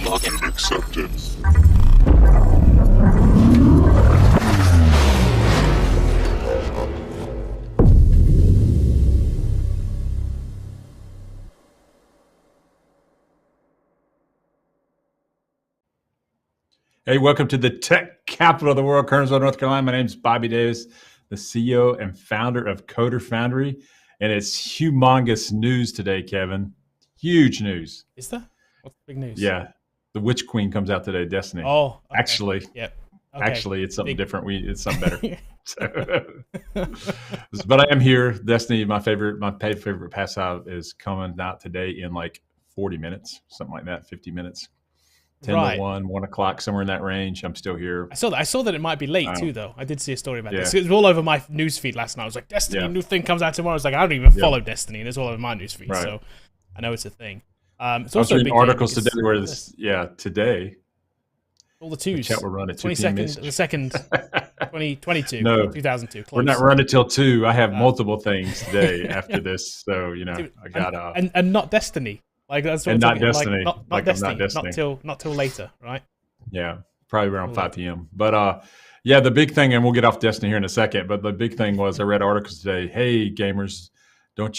Login accepted. Hey, welcome to the tech capital of the world, Kernersville, North Carolina. My name is Bobby Davis, the CEO and founder of Foundry, and it's humongous news today, Kevin. Huge news. Is there? What's the big news? Yeah, the Witch Queen comes out today, Destiny. Oh, okay. Actually, yep. Okay. Actually, it's something different. It's something better. But I am here. Destiny, my favorite pastime is coming out today in like 40 minutes, something like that, 50 minutes. 10 to 1 o'clock, somewhere in that range. I'm still here. I saw that it might be late too, though. I did see a story about this. It was all over my newsfeed last night. I was like, Destiny, new thing comes out tomorrow. I was like, I don't even follow Destiny, and it's all over my newsfeed. Right. So I know it's a thing. It's also I was reading articles today where today. All the twos. The chat will run at 22nd, the 2nd, 2022, no, 2002. Close. We're not running till 2. I have multiple things today after this. So, dude, I got and not Destiny. Like that's what and not Destiny. Not Destiny. Not till later, right? Yeah, probably around 5 p.m. But the big thing, and we'll get off Destiny here in a second. But the big thing was I read articles today. Hey, gamers, don't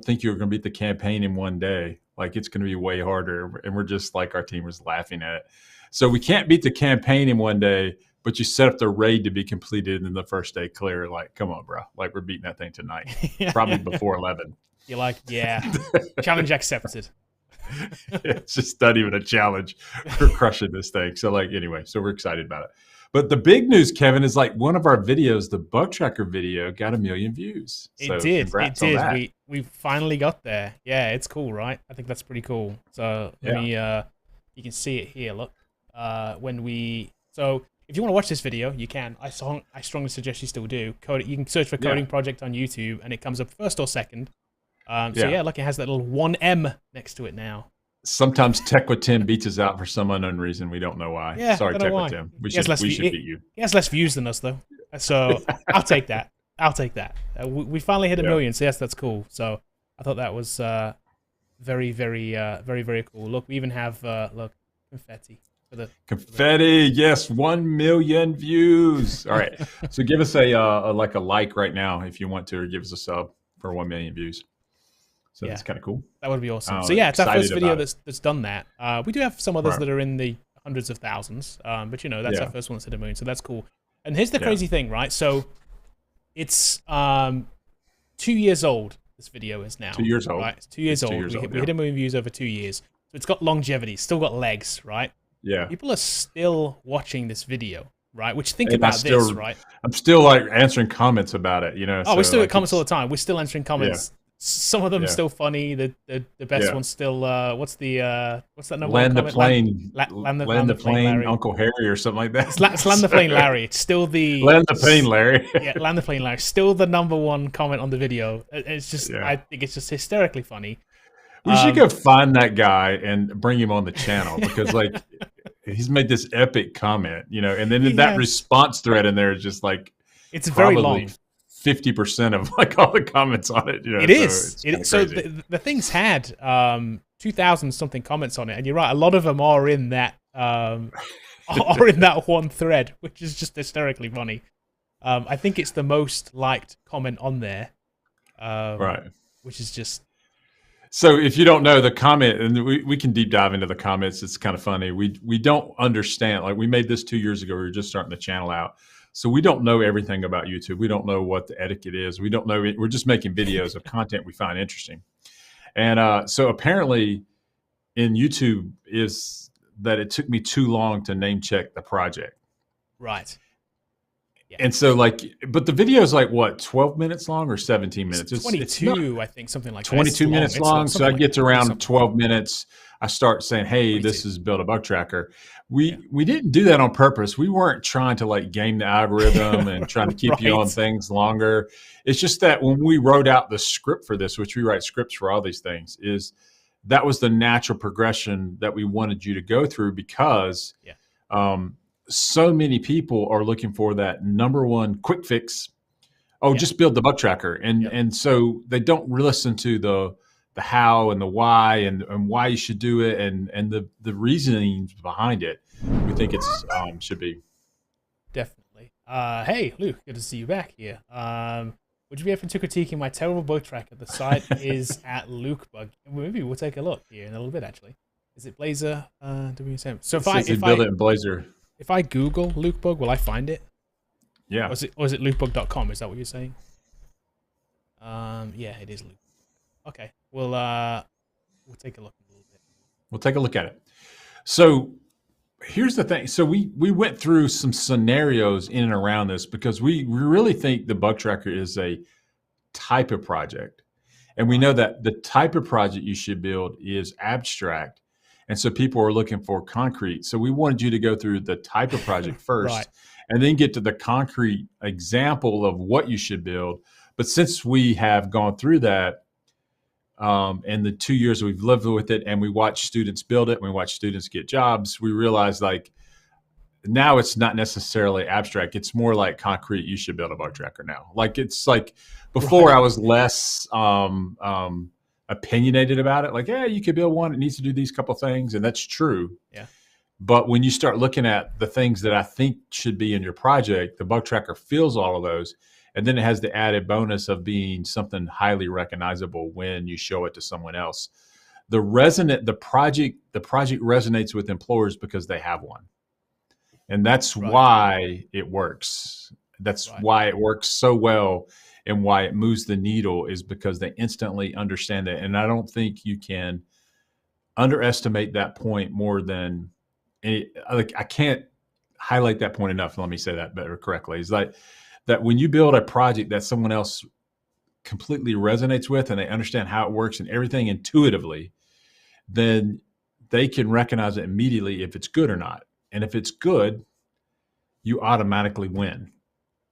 think you're going to beat the campaign in one day. Like it's going to be way harder. And we're just like our team was laughing at it. So we can't beat the campaign in one day, but you set up the raid to be completed in the first day clear. Like, come on, bro. Like we're beating that thing tonight, probably before 11. You're like, challenge accepted. It's just not even a challenge. We're crushing this thing. So anyway, so we're excited about it. But the big news, Kevin, is like one of our videos, the bug tracker video, got 1 million views. So it did. We finally got there. Yeah, it's cool, right? I think that's pretty cool. So let me, you can see it here. Look, so if you want to watch this video, you can. I strongly suggest you still do. You can search for Coding Project on YouTube, and it comes up first or second. Look, it has that little 1M next to it now. Sometimes Tech with Tim beats us out for some unknown reason. We don't know why. Yeah, sorry, Tech with Tim. We should beat you. He has less views than us, though. So I'll take that. We finally hit 1 million, so yes, that's cool. So I thought that was very, very, very, very cool. Look, we even have confetti. Yes, 1 million views. All right, so give us a like right now if you want to, or give us a sub for 1 million views. So that's kind of cool. That would be awesome. It's our first video that's done that. We do have some others that are in the hundreds of thousands, but that's our first one that's hit 1 million, so that's cool. And here's the crazy thing, right? So it's 2 years old. This video is now 2 years old. Right? It's 2 years old. We hit 1 million views over 2 years, so it's got longevity. Still got legs, right? Yeah. People are still watching this video. Right, which this, right? I'm still answering comments about it, Oh, we still get comments all the time. We're still answering comments. Yeah. Some of them are still funny. The best one's still what's that number? Land the plane, Land the plane, Uncle Harry or something like that. It's Land the plane, Larry. It's still the Land the plane, Larry. Land the plane, Larry. Still the #1 comment on the video. It's just I think it's just hysterically funny. We should go find that guy and bring him on the channel because he's made this epic comment, and then that response thread in there is just it's very long. 50% of all the comments on it. It is. So the thing's had 2,000 something comments on it, and you're right. A lot of them are in that one thread, which is just hysterically funny. I think it's the most liked comment on there, right? Which is just. So if you don't know the comment, and we can deep dive into the comments, it's kind of funny. We don't understand. We made this 2 years ago. We were just starting the channel out. So we don't know everything about YouTube. We don't know what the etiquette is. We don't know. We're just making videos of content we find interesting. And so apparently in YouTube is that it took me too long to name check the project. Right. And so but the video is like what, 12 minutes long or 17 minutes? It's 22, I think, something like 22 minutes long. So I get to around 12 minutes. I start saying, hey, 22. this is build a bug tracker. We didn't do that on purpose. We weren't trying to like game the algorithm and trying to keep you on things longer. It's just that when we wrote out the script for this, which we write scripts for all these things, that was the natural progression that we wanted you to go through because so many people are looking for that number one quick fix. Just build the bug tracker. And so they don't listen to the how and the why and why you should do it and the reasonings behind it. We think it's should be. Definitely. Hey, Luke, good to see you back here. Would you be open to critiquing my terrible bug tracker? The site is at LukeBug. Maybe we'll take a look here in a little bit, actually. Is it Blazor? WSM? So if I build it in Blazor. If I Google LukeBug, will I find it? Yeah. Or is it lukebug.com? Is that what you're saying? Yeah, it is Luke. Okay. We'll take a look in a little bit. We'll take a look at it. So here's the thing. So we went through some scenarios in and around this because we really think the bug tracker is a type of project. And we know that the type of project you should build is abstract. And so people are looking for concrete. So we wanted you to go through the type of project first and then get to the concrete example of what you should build. But since we have gone through that, and the 2 years we've lived with it and we watch students build it, and we watch students get jobs, we realize now it's not necessarily abstract. It's more like concrete. You should build a bug tracker now. Like it's like before I was less opinionated about it. Like, yeah, you could build one. It needs to do these couple things. And that's true. Yeah. But when you start looking at the things that I think should be in your project, the bug tracker fills all of those. And then it has the added bonus of being something highly recognizable when you show it to someone else. The project resonates with employers because they have one. And that's why it works. That's why it works so well and why it moves the needle is because they instantly understand it. And I don't think you can underestimate that point more than I can't highlight that point enough. Let me say that better correctly. It's like that when you build a project that someone else completely resonates with and they understand how it works and everything intuitively, then they can recognize it immediately if it's good or not. And if it's good, you automatically win.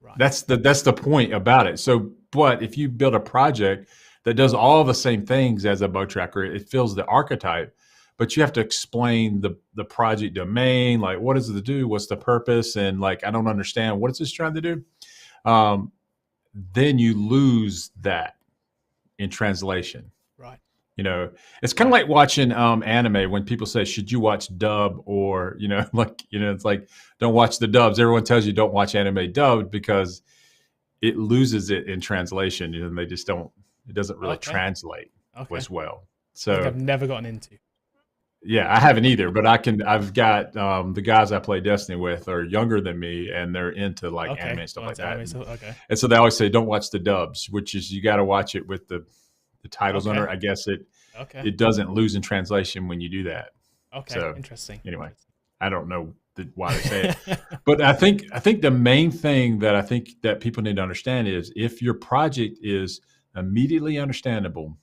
Right. That's the point about it. So, but if you build a project that does all the same things as a bug tracker, it fills the archetype, but you have to explain the project domain, like what does it do? What's the purpose? And like, I don't understand. What is this trying to do? Then you lose that in translation. Right. You know, it's kind of like watching anime when people say, should you watch dub or, it's like, don't watch the dubs. Everyone tells you don't watch anime dubbed because it loses it in translation. And they just don't, it doesn't really translate as well. So I've never gotten into. Yeah, I haven't either, but I've got the guys I play Destiny with are younger than me and they're into like anime and stuff like that. And so they always say, don't watch the dubs, which is you got to watch it with the titles under it. I guess it doesn't lose in translation when you do that. Okay, so, interesting. Anyway, I don't know why they say it, but I think the main thing that I think that people need to understand is if your project is immediately understandable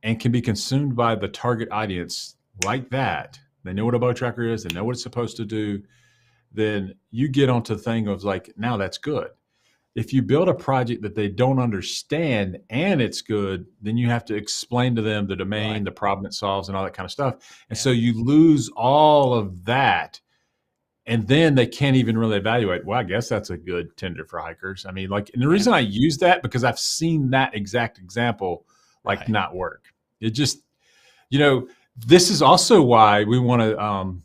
and can be consumed by the target audience like that, they know what a bug tracker is, they know what it's supposed to do, then you get onto the thing of like, now that's good. If you build a project that they don't understand and it's good, then you have to explain to them the domain, the problem it solves and all that kind of stuff. And so you lose all of that. And then they can't even really evaluate, well, I guess that's a good Tinder for hikers. I mean, like, and the reason I use that because I've seen that exact example not work. It just, this is also why we want to,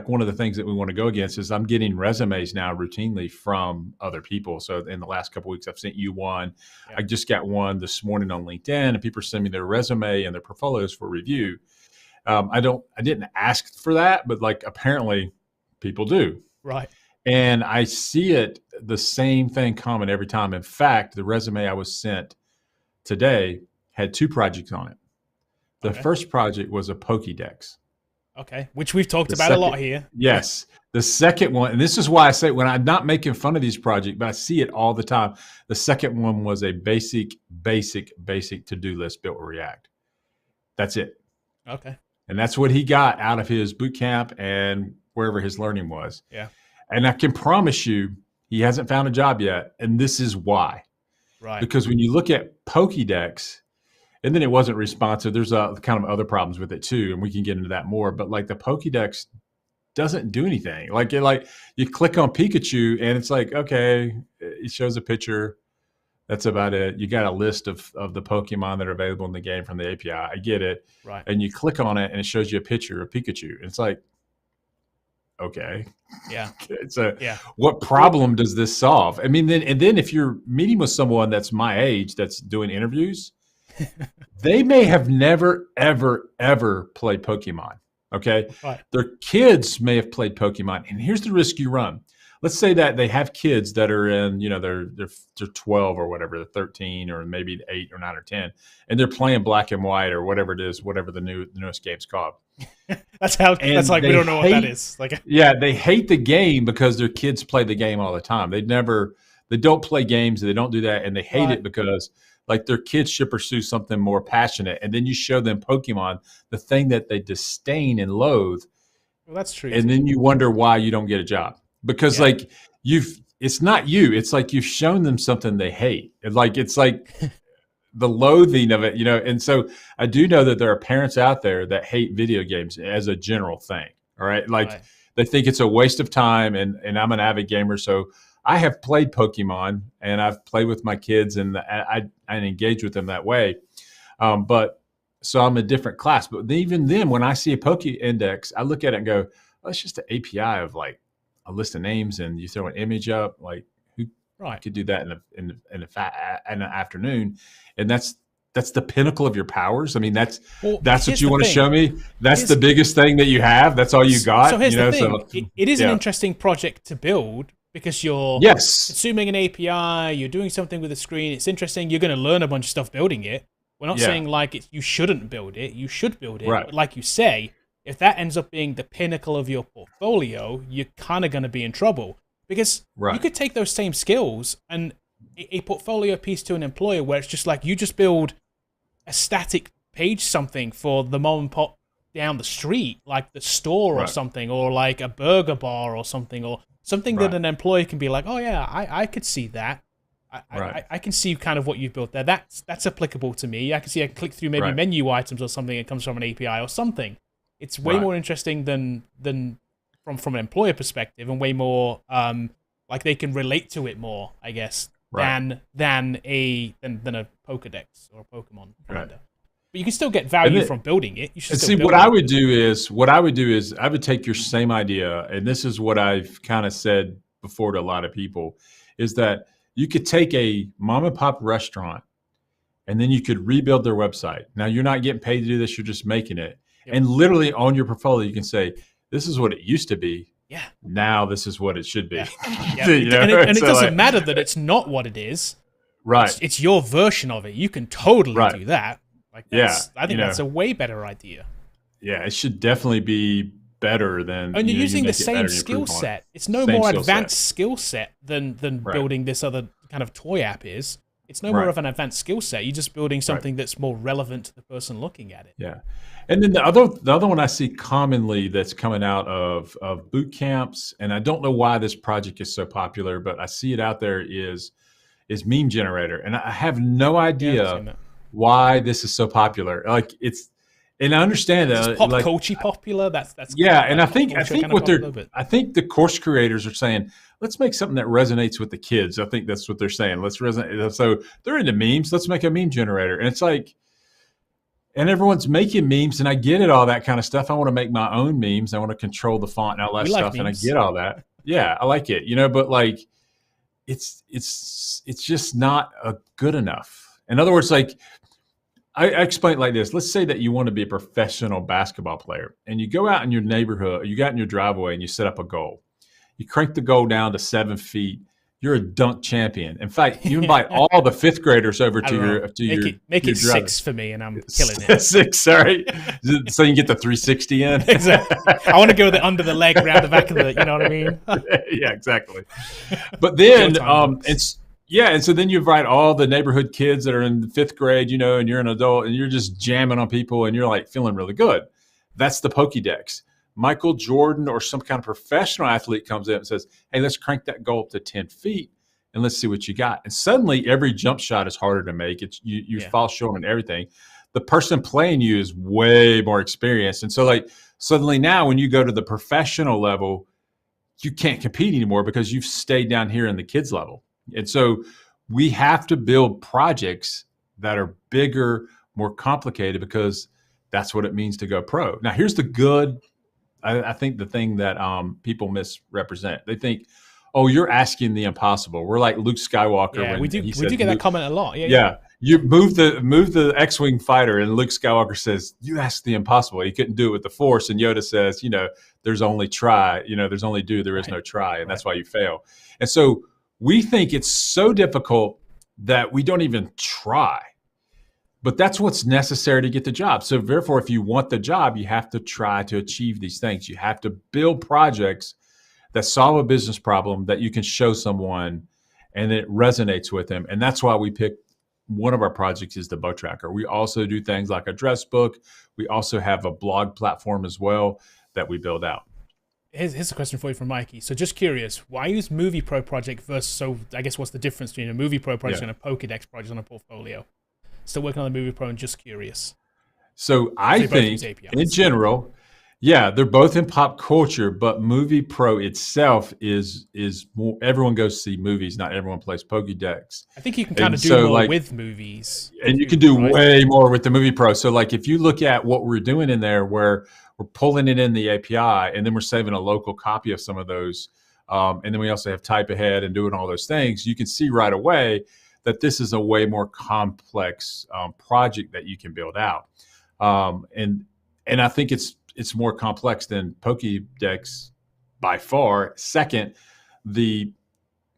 one of the things that we want to go against is I'm getting resumes now routinely from other people. So in the last couple of weeks, I've sent you one. Yeah. I just got one this morning on LinkedIn and people send me their resume and their portfolios for review. I didn't ask for that, but like apparently people do. Right. And I see it, the same thing common every time. In fact, the resume I was sent today had 2 projects on it. The first project was a pokedex. Okay, which we've talked about a lot here. Yes. The second one, and this is why I say when I'm not making fun of these projects, but I see it all the time. The second one was a basic to-do list built with React. That's it. Okay. And that's what he got out of his boot camp and wherever his learning was. Yeah. And I can promise you, he hasn't found a job yet. And this is why. Right. Because when you look at pokedex, and then it wasn't responsive, there's kind of other problems with it too. And we can get into that more. But like the pokedex doesn't do anything. Like you click on Pikachu and it's like, okay, it shows a picture. That's about it. You got a list of the Pokemon that are available in the game from the API. I get it. Right. And you click on it and it shows you a picture of Pikachu. And it's like, okay. Yeah. What problem does this solve? I mean, then if you're meeting with someone that's my age that's doing interviews, they may have never, ever, ever played Pokemon. Okay. Right. Their kids may have played Pokemon. And here's the risk you run. Let's say that they have kids that are in, they're 12 or whatever, they're 13 or maybe 8 or 9 or 10, and they're playing Black and White or whatever it is, whatever the newest game's called. That's like we don't know what that is. Like, yeah, they hate the game because their kids play the game all the time. They don't play games, they don't do that, and they hate it because like their kids should pursue something more passionate. And then you show them Pokemon, the thing that they disdain and loathe. Well, that's true. And then you wonder why you don't get a job. Because like it's not you. It's like you've shown them something they hate. It's like the loathing of it, And so I do know that there are parents out there that hate video games as a general thing. All right. They think it's a waste of time. And I'm an avid gamer. So I have played Pokemon and I've played with my kids and I engage with them that way. But so I'm a different class. But even then, when I see a Pokédex, I look at it and go, oh, it's just an API of like a list of names and you throw an image up. Like who could do that in an afternoon? And that's the pinnacle of your powers. I mean, that's what you want to show me. That's the biggest thing that you have. That's all you got. So here's the thing. It is an interesting project to build because you're consuming an API, you're doing something with the screen. It's interesting. You're going to learn a bunch of stuff building it. We're not saying like you shouldn't build it. You should build it. Right. But like you say, if that ends up being the pinnacle of your portfolio, you're kind of going to be in trouble because you could take those same skills and a portfolio piece to an employer where it's just like you just build a static page something for the mom and pop down the street, like the store or something, or like a burger bar or something that an employer can be like, oh yeah, I could see that. I can see kind of what you've built there. That's applicable to me. I can click through maybe menu items or something that comes from an API or something. It's way more interesting than from an employer perspective, and way more like they can relate to it more, I guess, than a Pokedex or a Pokemon Finder. But you can still get value from building it. You should see what I would do is I would take your same idea, and this is what I've kind of said before to a lot of people, is that you could take a mom and pop restaurant and then you could rebuild their website. Now you're not getting paid to do this, you're just making it. And literally on your portfolio, you can say, this is what it used to be. Yeah. Now this is what it should be. Yeah. And it doesn't matter that it's not what it is. Right. It's your version of it. You can totally do that. I think that's a way better idea. Yeah, it should definitely be better than. And you're using the same skill set. It's no more advanced skill set than building this other kind of toy app is. It's no more of an advanced skill set. You're just building something that's more relevant to the person looking at it. Yeah. And then the other one I see commonly that's coming out of boot camps, and I don't know why this project is so popular, but I see it out there is meme generator. And I have no idea why this is so popular. Like and I understand that pop culture popular. That's and I think the course creators are saying, let's make something that resonates with the kids. I think that's what they're saying. Let's resonate. So they're into memes. Let's make a meme generator. And it's like, and everyone's making memes, and I get it, all that kind of stuff. I want to make my own memes. I want to control the font and all that stuff, and I get all that. Yeah, I like it, but like, it's just not good enough. In other words, like, I explain it like this. Let's say that you want to be a professional basketball player, and you go out in your neighborhood, you got in your driveway, and you set up a goal. You crank the goal down to 7 feet, you're a dunk champion. In fact, you invite all the fifth graders over to your make it driving. 6 for me, and I'm killing it. 6, sorry, so you can get the 360 in. Exactly. I want to go under the leg, around the back of the. You know what I mean? Yeah, exactly. But then, and so then you invite all the neighborhood kids that are in the 5th grade, and you're an adult, and you're just jamming on people, and you're like feeling really good. That's the pokedex. Michael Jordan or some kind of professional athlete comes in and says, hey, let's crank that goal up to 10 feet and let's see what you got. And suddenly every jump shot is harder to make. You fall short on everything. The person playing you is way more experienced. And so like suddenly now when you go to the professional level, you can't compete anymore because you've stayed down here in the kids level. And so we have to build projects that are bigger, more complicated, because that's what it means to go pro. Now, here's the good. I think the thing that people misrepresent, they think, oh, you're asking the impossible. We're like Luke Skywalker. Yeah, we do get that comment a lot. Yeah. You move the X-Wing fighter, and Luke Skywalker says, you asked the impossible. He couldn't do it with the Force. And Yoda says, there's only try. There's only do. There is no try. And that's why you fail. And so we think it's so difficult that we don't even try. But that's what's necessary to get the job. So therefore, if you want the job, you have to try to achieve these things. You have to build projects that solve a business problem that you can show someone and it resonates with them. And that's why we picked one of our projects is the Bow Tracker. We also do things like address book. We also have a blog platform as well that we build out. Here's a question for you from Mikey. So just curious, why use Movie Pro project versus, I guess what's the difference between a Movie Pro project and a Pokedex project on a portfolio? Still working on the Movie Pro and just curious. So I think in general, they're both in pop culture, but Movie Pro itself is more, everyone goes see movies, not everyone plays Pokedex. I think you can kind of do more with movies. And you can do way more with the Movie Pro. So like if you look at what we're doing in there, where we're pulling it in the API and then we're saving a local copy of some of those. And then we also have type ahead and doing all those things. You can see right away that this is a way more complex project that you can build out. And I think it's more complex than Pokedex by far. Second, the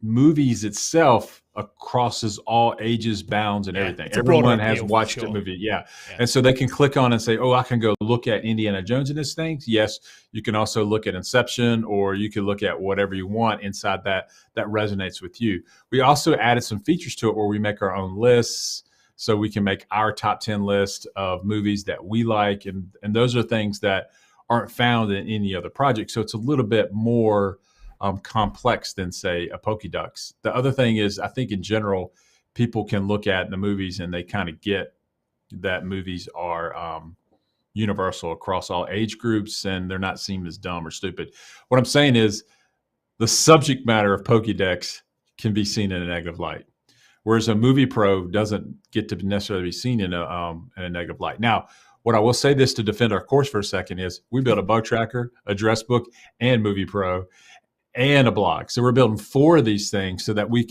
movies itself crosses all ages, bounds, and everything. Everyone has watched a movie. Yeah. And so they can click on and say, oh, I can go look at Indiana Jones in this thing. Yes, you can also look at Inception, or you can look at whatever you want inside that resonates with you. We also added some features to it where we make our own lists. So we can make our top 10 list of movies that we like. And those are things that aren't found in any other project. So it's a little bit more complex than, say, a Pokedex. The other thing is, I think in general, people can look at the movies and they kind of get that movies are universal across all age groups, and they're not seen as dumb or stupid. What I'm saying is the subject matter of Pokedex can be seen in a negative light, whereas a Movie Pro doesn't get to necessarily be seen in a negative light. Now, what I will say this to defend our course for a second is we built a Bow Tracker, address book, and Movie Pro, and a blog. So we're building 4 of these things so that we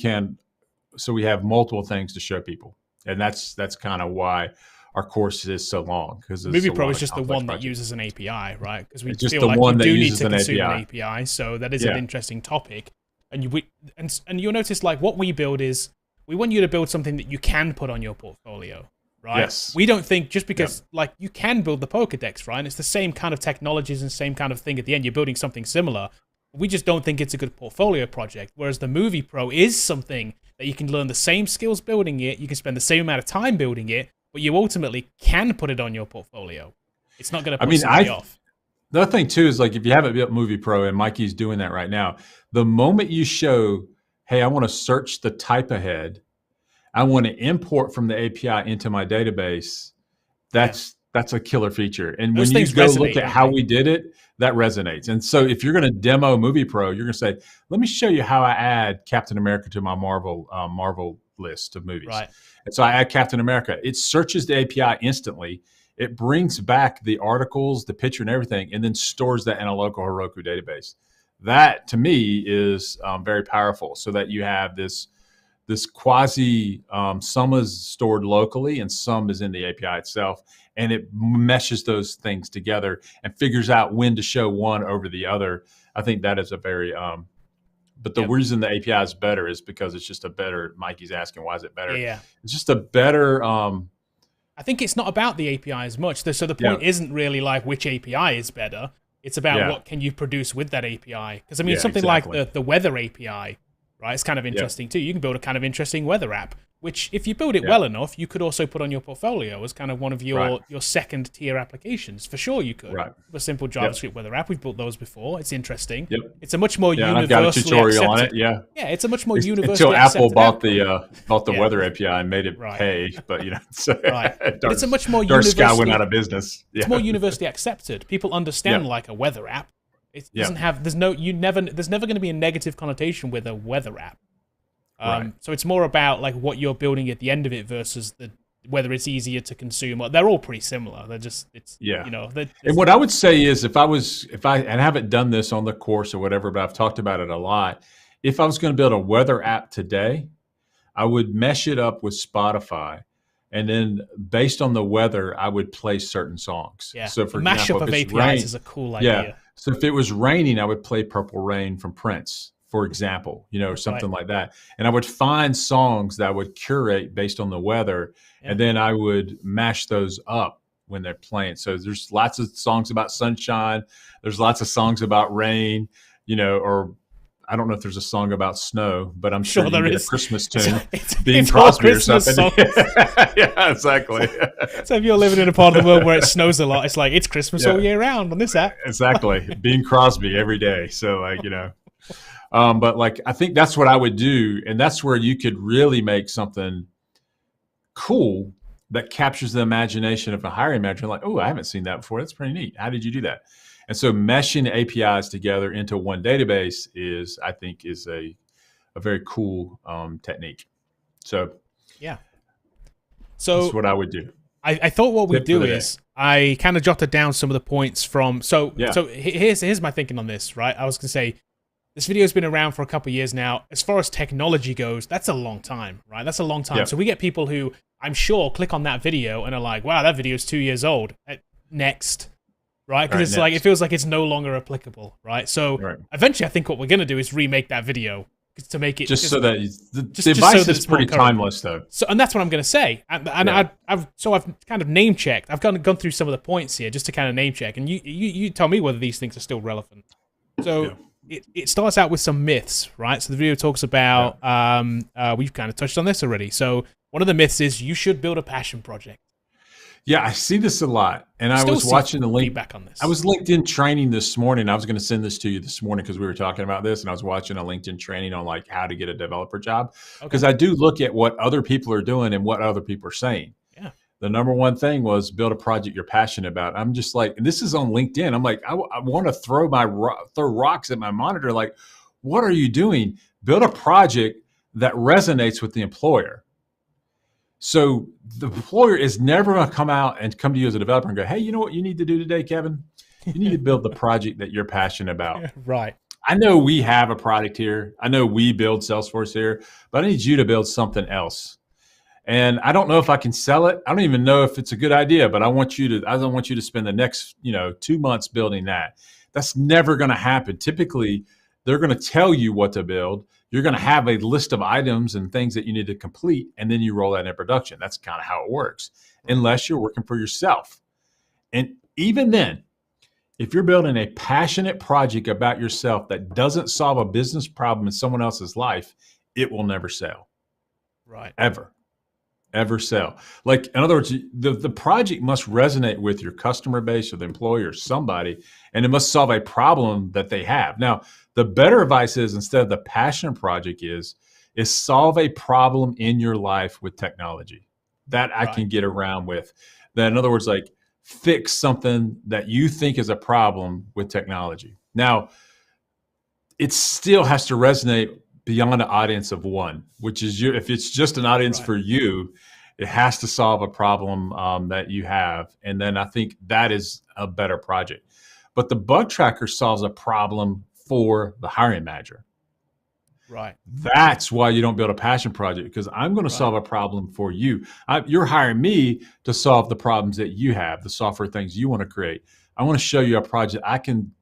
have multiple things to show people. And that's kind of why our course is so long. Because Movie Pro is just the one that uses an API, right? Because we feel like we do need to consume an API. So that is an interesting topic. And you'll notice, like, what we build is we want you to build something that you can put on your portfolio, right? Yes. We don't think just because like you can build the Pokedex, right? And it's the same kind of technologies and same kind of thing at the end. You're building something similar. We just don't think it's a good portfolio project. Whereas the Movie Pro is something that you can learn the same skills building it. You can spend the same amount of time building it, but you ultimately can put it on your portfolio. It's not going to put somebody off. The other thing too is, like, if you haven't built Movie Pro, and Mikey's doing that right now, the moment you show, hey, I want to search the type ahead, I want to import from the API into my database, that's a killer feature. And when you go look at how we did it, that resonates. And so if you're going to demo Movie Pro, you're going to say, let me show you how I add Captain America to my Marvel list of movies. Right. And so I add Captain America. It searches the API instantly. It brings back the articles, the picture, and everything, and then stores that in a local Heroku database. That, to me, is very powerful, so that you have this quasi, some is stored locally and some is in the API itself, and it meshes those things together and figures out when to show one over the other. I think that is a very, But the reason the API is better is because it's just a better. Mikey's asking, why is it better? Yeah. It's just a better. I think it's not about the API as much. So the point isn't really like which API is better. It's about what can you produce with that API. Because I mean, something like the weather API, right? It's kind of interesting too. You can build a kind of interesting weather app, which if you build it well enough, you could also put on your portfolio as kind of one of your second tier applications. For sure you could. Right. A simple JavaScript weather app. We've built those before. It's interesting. Yep. It's a much more universally accepted. I've got a tutorial on it. Yeah. Yeah, it's a much more universally accepted. Until Apple bought the weather API and made it pay, but but it's a much more Dark Sky went out of business. It's more universally accepted. People understand like a weather app. It doesn't have there's never going to be a negative connotation with a weather app. So it's more about like what you're building at the end of it versus whether it's easier to consume. They're all pretty similar. They're just And what I would say is if I haven't done this on the course or whatever, but I've talked about it a lot. If I was going to build a weather app today, I would mesh it up with Spotify, and then based on the weather, I would play certain songs. Yeah. So for mashup of APIs is a cool idea. Yeah. So if it was raining, I would play Purple Rain from Prince, for example, or something like that. And I would find songs that I would curate based on the weather, and then I would mash those up when they're playing. So there's lots of songs about sunshine. There's lots of songs about rain, or I don't know if there's a song about snow, but I'm sure there is a Christmas tune, Bing Crosby or something. Yeah, exactly. So if you're living in a part of the world where it snows a lot, it's like it's Christmas all year round on this app. Exactly, Bing Crosby every day. So but like I think that's what I would do, and that's where you could really make something cool that captures the imagination of a hiring manager. Like, oh, I haven't seen that before. That's pretty neat. How did you do that? And so meshing APIs together into one database I think is a very cool technique. So so that's what I would do. I thought what we'd do is I kind of jotted down some of the points from. So here's my thinking on this. Right, I was gonna say this video has been around for a couple of years now. As far as technology goes, that's a long time, right? That's a long time. So we get people who I'm sure click on that video and are like, "Wow, that video is 2 years old." Next. Right, because it's like it feels like it's no longer applicable, right? So eventually, I think what we're gonna do is remake that video to make it so that the device is pretty timeless, though. So, and that's what I'm gonna say. And I've kind of name checked. I've gone through some of the points here just to kind of name check, and you tell me whether these things are still relevant. So it starts out with some myths, right? So the video talks about we've kind of touched on this already. So one of the myths is you should build a passion project. Yeah, I see this a lot, and I was watching the link back on this. I was LinkedIn training this morning. I was going to send this to you this morning because we were talking about this, and I was watching a LinkedIn training on like how to get a developer job because I do look at what other people are doing and what other people are saying. Yeah, the number one thing was build a project you're passionate about. I'm just like, and this is on LinkedIn. I'm like, I want to throw rocks at my monitor. Like, what are you doing? Build a project that resonates with the employer. So the employer is never going to come out and come to you as a developer and go, hey, you know what you need to do today, Kevin? You need to build the project that you're passionate about. Right. I know we have a product here. I know we build Salesforce here, but I need you to build something else. And I don't know if I can sell it. I don't even know if it's a good idea, but I don't want you to spend the next 2 months building that. That's never going to happen. Typically, they're going to tell you what to build. You're going to have a list of items and things that you need to complete, and then you roll that in production. That's kind of how it works, unless you're working for yourself. And even then, if you're building a passionate project about yourself that doesn't solve a business problem in someone else's life, it will never sell. Right. Ever sell. Like, in other words, the project must resonate with your customer base or the employer or somebody, and it must solve a problem that they have. Now, the better advice is, instead of the passion project is solve a problem in your life with technology. That I can get around with. That, in other words, like fix something that you think is a problem with technology. Now, it still has to resonate beyond an audience of one, which is if it's just an audience for you, it has to solve a problem that you have. And then I think that is a better project. But the bug tracker solves a problem for the hiring manager. Right. That's why you don't build a passion project, because I'm going to solve a problem for you. You're hiring me to solve the problems that you have, the software things you want to create. I want to show you a project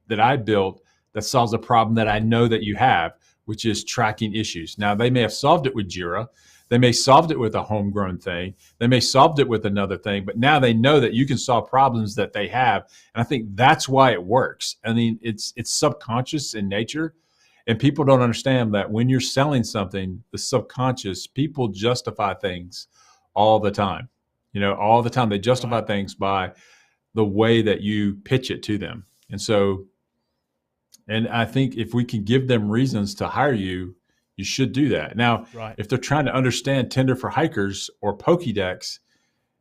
that I built that solves a problem that I know that you have, which is tracking issues. Now, they may have solved it with Jira. They may have solved it with a homegrown thing. They may have solved it with another thing, but now they know that you can solve problems that they have. And I think that's why it works. I mean, it's subconscious in nature. And people don't understand that when you're selling something, the subconscious, people justify things all the time. All the time. They justify things by the way that you pitch it to them. And so, and I think if we can give them reasons to hire you, you should do that. Now, if they're trying to understand Tinder for Hikers or Pokedex,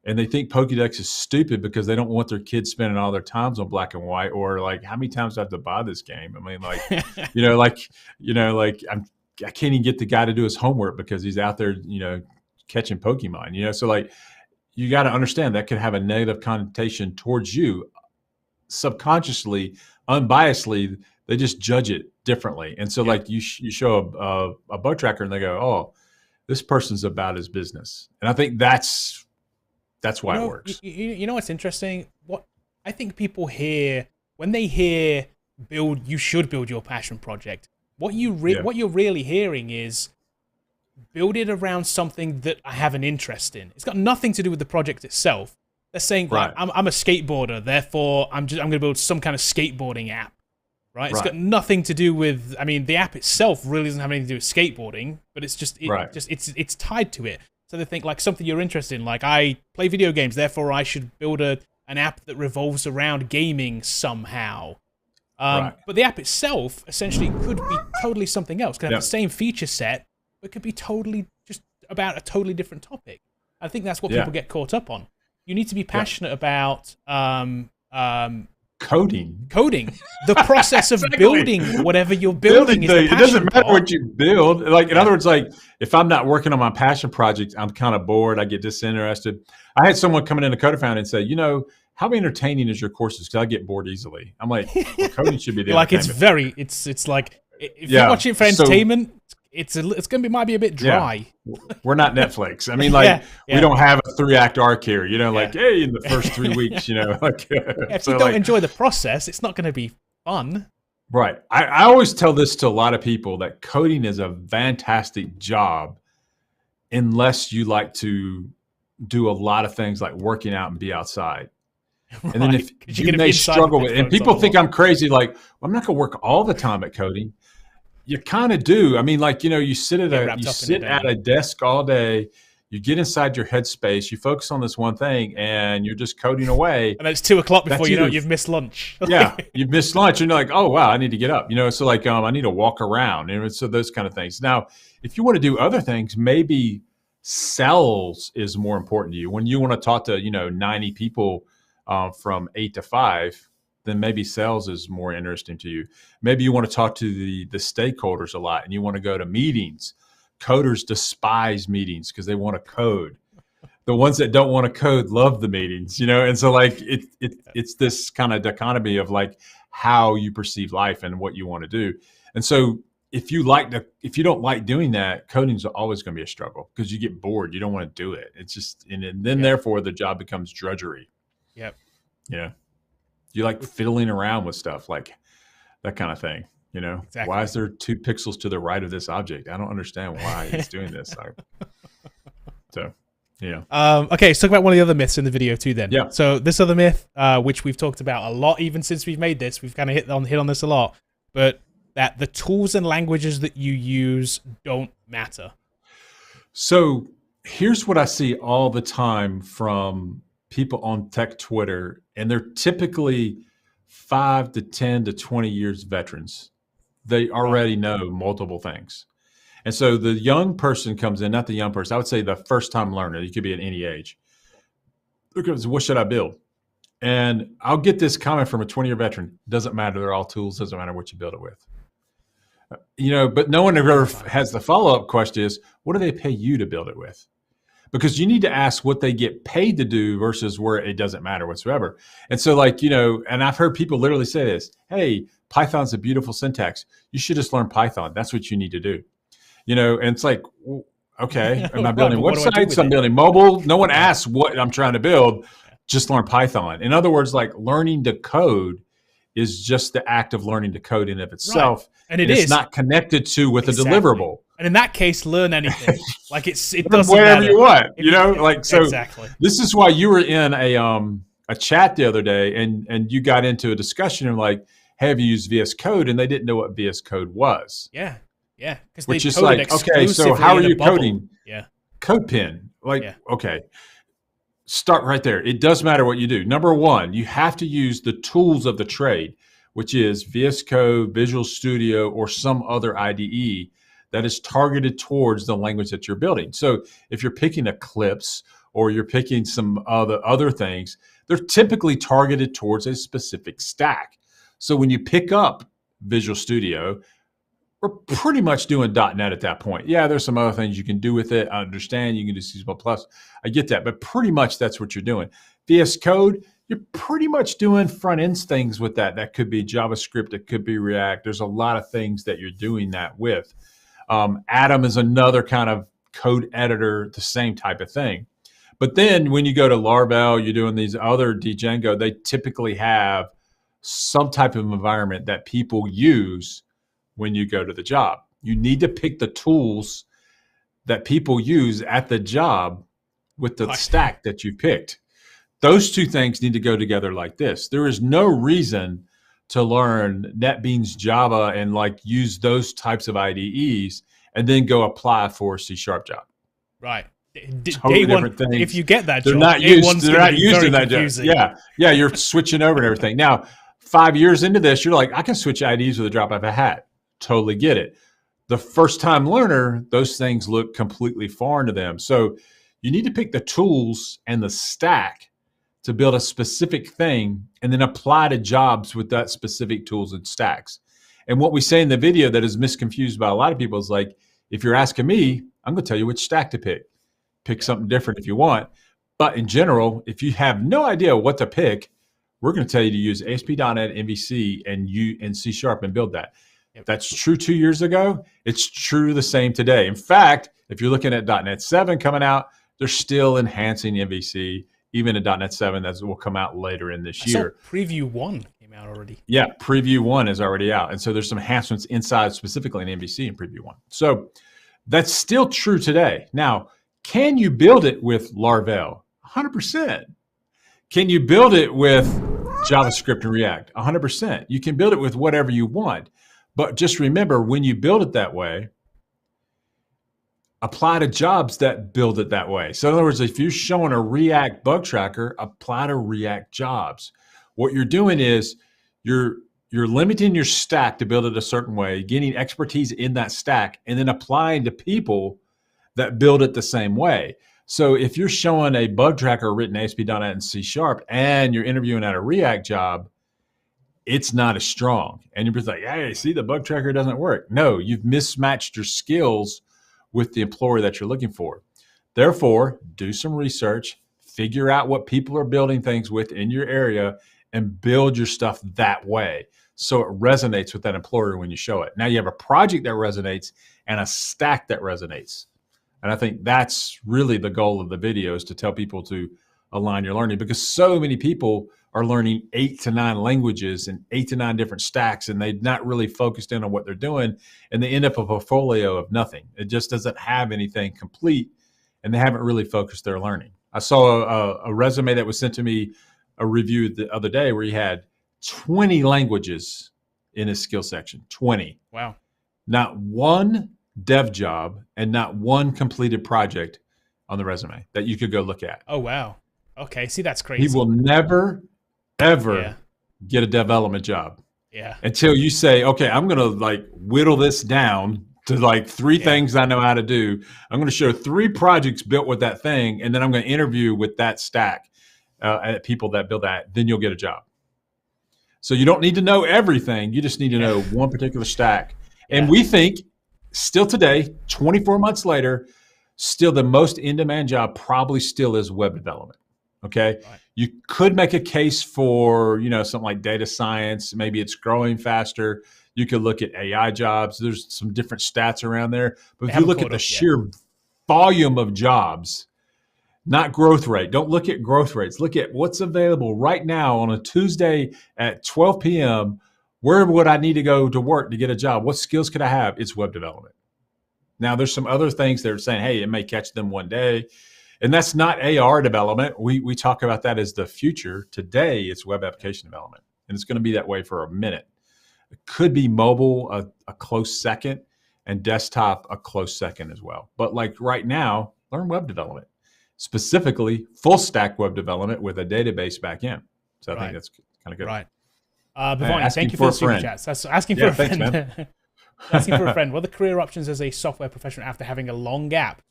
and they think Pokedex is stupid because they don't want their kids spending all their times on black and white, or like, how many times do I have to buy this game? I mean, like, I can't even get the guy to do his homework because he's out there, catching Pokemon, so like, you got to understand that could have a negative connotation towards you subconsciously, unbiasedly. They just judge it differently. And so like you show a bow tracker and they go, oh, this person's about his business. And I think that's why it works. You know what's interesting? What I think people hear when they hear you should build your passion project. What you're really hearing is build it around something that I have an interest in. It's got nothing to do with the project itself. They're saying, like, I'm a skateboarder, therefore I'm going to build some kind of skateboarding app. Right? It's got nothing to do with, I mean, the app itself really doesn't have anything to do with skateboarding, but it's just, it's tied to it. So they think like something you're interested in, like I play video games, therefore I should build an app that revolves around gaming somehow. But the app itself essentially could be totally something else. Could have the same feature set, but could be totally just about a totally different topic. I think that's what people get caught up on. You need to be passionate about, coding, the process of building whatever you're building. It doesn't matter what you build. Like, in other words, like if I'm not working on my passion project, I'm kind of bored. I get disinterested. I had someone coming into Foundry and say, how entertaining is your courses? Because I get bored easily. I'm like, well, coding should be the like it's like if you're watching it for entertainment, might be a bit dry. Yeah. We're not Netflix. I mean, like we don't have a 3-act arc here, like, hey, in the first 3 weeks, like if you don't enjoy the process, it's not going to be fun. Right. I always tell this to a lot of people that coding is a fantastic job unless you like to do a lot of things like working out and be outside. And then if you may struggle with it, and people think I'm crazy, like, well, I'm not going to work all the time at coding. You kind of do. I mean, like, you sit at a desk all day, you get inside your headspace, you focus on this one thing, and you're just coding away. And it's 2:00 before you know you've missed lunch. You've missed lunch, and you're like, oh wow, I need to get up. So like, I need to walk around, and so those kind of things. Now, if you want to do other things, maybe sales is more important to you. When you want to talk to 90 people from 8 to 5. Then maybe sales is more interesting to you. Maybe you want to talk to the stakeholders a lot and you want to go to meetings. Coders despise meetings because they want to code. The ones that don't want to code love the meetings, And so like it's this kind of dichotomy of like how you perceive life and what you want to do. And so if you don't like doing that, coding's always going to be a struggle because you get bored. You don't want to do it. It's just, and then therefore the job becomes drudgery. Yep. Yeah. You like fiddling around with stuff, like that kind of thing, Exactly. Why is there 2 pixels to the right of this object? I don't understand why it's doing this. Okay, let's talk about one of the other myths in the video too then. Yeah. So this other myth, which we've talked about a lot, even since we've made this, we've kind of hit on this a lot, but that the tools and languages that you use don't matter. So here's what I see all the time from people on tech Twitter, and they're typically 5 to 10 to 20 years veterans. They already know multiple things. And so the young person comes in, not the young person, I would say the first time learner, you could be at any age. Look, what should I build? And I'll get this comment from a 20-year veteran. Doesn't matter, they're all tools, doesn't matter what you build it with. But no one ever has the follow-up question is, what do they pay you to build it with? Because you need to ask what they get paid to do versus where it doesn't matter whatsoever. And so like, and I've heard people literally say this, hey, Python's a beautiful syntax. You should just learn Python. That's what you need to do. And it's like, okay, am I building websites? I'm building mobile. No one asks what I'm trying to build. Just learn Python. In other words, like learning to code is just the act of learning to code in of itself. Right. And it's not connected to with a deliverable. And in that case, learn anything. Like it doesn't whatever matter. You want, like, so exactly. This is why you were in a chat the other day and you got into a discussion of like, have you used VS Code? And they didn't know what VS Code was. Yeah. Yeah. Which is like, okay, so how are you coding? Yeah. CodePen. Like, okay. Start right there. It does matter what you do. Number one, you have to use the tools of the trade, which is VS Code, Visual Studio, or some other IDE that is targeted towards the language that you're building. So if you're picking Eclipse or you're picking some other things, they're typically targeted towards a specific stack. So when you pick up Visual Studio, we're pretty much doing .NET at that point. Yeah, there's some other things you can do with it. I understand you can do C++. I get that, but pretty much that's what you're doing. VS Code, you're pretty much doing front-end things with that. That could be JavaScript. It could be React. There's a lot of things that you're doing that with. Atom is another kind of code editor, the same type of thing. But then when you go to Laravel, you're doing these other Django, they typically have some type of environment that people use when you go to the job. You need to pick the tools that people use at the job with the stack that you picked. Those two things need to go together like this. There is no reason to learn NetBeans Java and like use those types of IDEs and then go apply for a C# job. Right. Totally different things. If you get that they're job, not used in that job. Yeah, you're switching over and everything. Now, 5 years into this, you're like, I can switch IDs with a drop of a hat. Totally get it. The first time learner, those things look completely foreign to them. So you need to pick the tools and the stack to build a specific thing and then apply to jobs with that specific tools and stacks. And what we say in the video that is misconfused by a lot of people is like, if you're asking me, I'm going to tell you which stack to pick. Pick something different if you want. But in general, if you have no idea what to pick, we're going to tell you to use ASP.NET, MVC, and C# and build that. If that's true 2 years ago, it's true the same today. In fact, if you're looking at .NET 7 coming out, they're still enhancing MVC. Even in .NET 7, that will come out later in this year. Preview 1 came out already. Yeah, Preview 1 is already out. And so there's some enhancements inside, specifically in MVC in Preview 1. So that's still true today. Now, can you build it with Laravel? 100%. Can you build it with JavaScript and React? 100%. You can build it with whatever you want. But just remember, when you build it that way, apply to jobs that build it that way. So in other words, if you're showing a React bug tracker, apply to React jobs. What you're doing is you're limiting your stack to build it a certain way, getting expertise in that stack, and then applying to people that build it the same way. So if you're showing a bug tracker written ASP.NET and C# and you're interviewing at a React job, it's not as strong. And you're just like, hey, see, the bug tracker doesn't work. No, you've mismatched your skills with the employer that you're looking for. Therefore, do some research, figure out what people are building things with in your area, and build your stuff that way so it resonates with that employer when you show it. Now you have a project that resonates and a stack that resonates. And I think that's really the goal of the video, is to tell people to align your learning, because so many people are learning 8 to 9 languages and 8 to 9 different stacks, and they're not really focused in on what they're doing, and they end up a portfolio of nothing. It just doesn't have anything complete, and they haven't really focused their learning. I saw a resume that was sent to me, a review the other day, where he had 20 languages in his skill section. 20. Wow. Not one dev job and not one completed project on the resume that you could go look at. Oh, wow. Okay, see, that's crazy. He will never, ever get a development job. Yeah. Until you say, okay, I'm going to like whittle this down to like 3 things I know how to do. I'm going to show 3 projects built with that thing, and then I'm going to interview with that stack people that build that. Then you'll get a job. So you don't need to know everything. You just need to know one particular stack. And we think still today, 24 months later, still the most in-demand job probably still is web development. Okay. Right. You could make a case for, something like data science. Maybe it's growing faster. You could look at AI jobs. There's some different stats around there. But if you look at the sheer volume of jobs, not growth rate. Don't look at growth rates. Look at what's available right now on a Tuesday at 12 p.m. Where would I need to go to work to get a job? What skills could I have? It's web development. Now, there's some other things that are saying, hey, it may catch them one day. And that's not AR development. We talk about that as the future. Today, it's web application development. And it's going to be that way for a minute. It could be mobile a close second and desktop a close second as well. But like right now, learn web development, specifically full stack web development with a database backend. So I think that's kind of good. Right. Bhavani, thank you for the super chats. That's asking for a friend. Man. Asking for a friend. What are the career options as a software professional after having a long gap?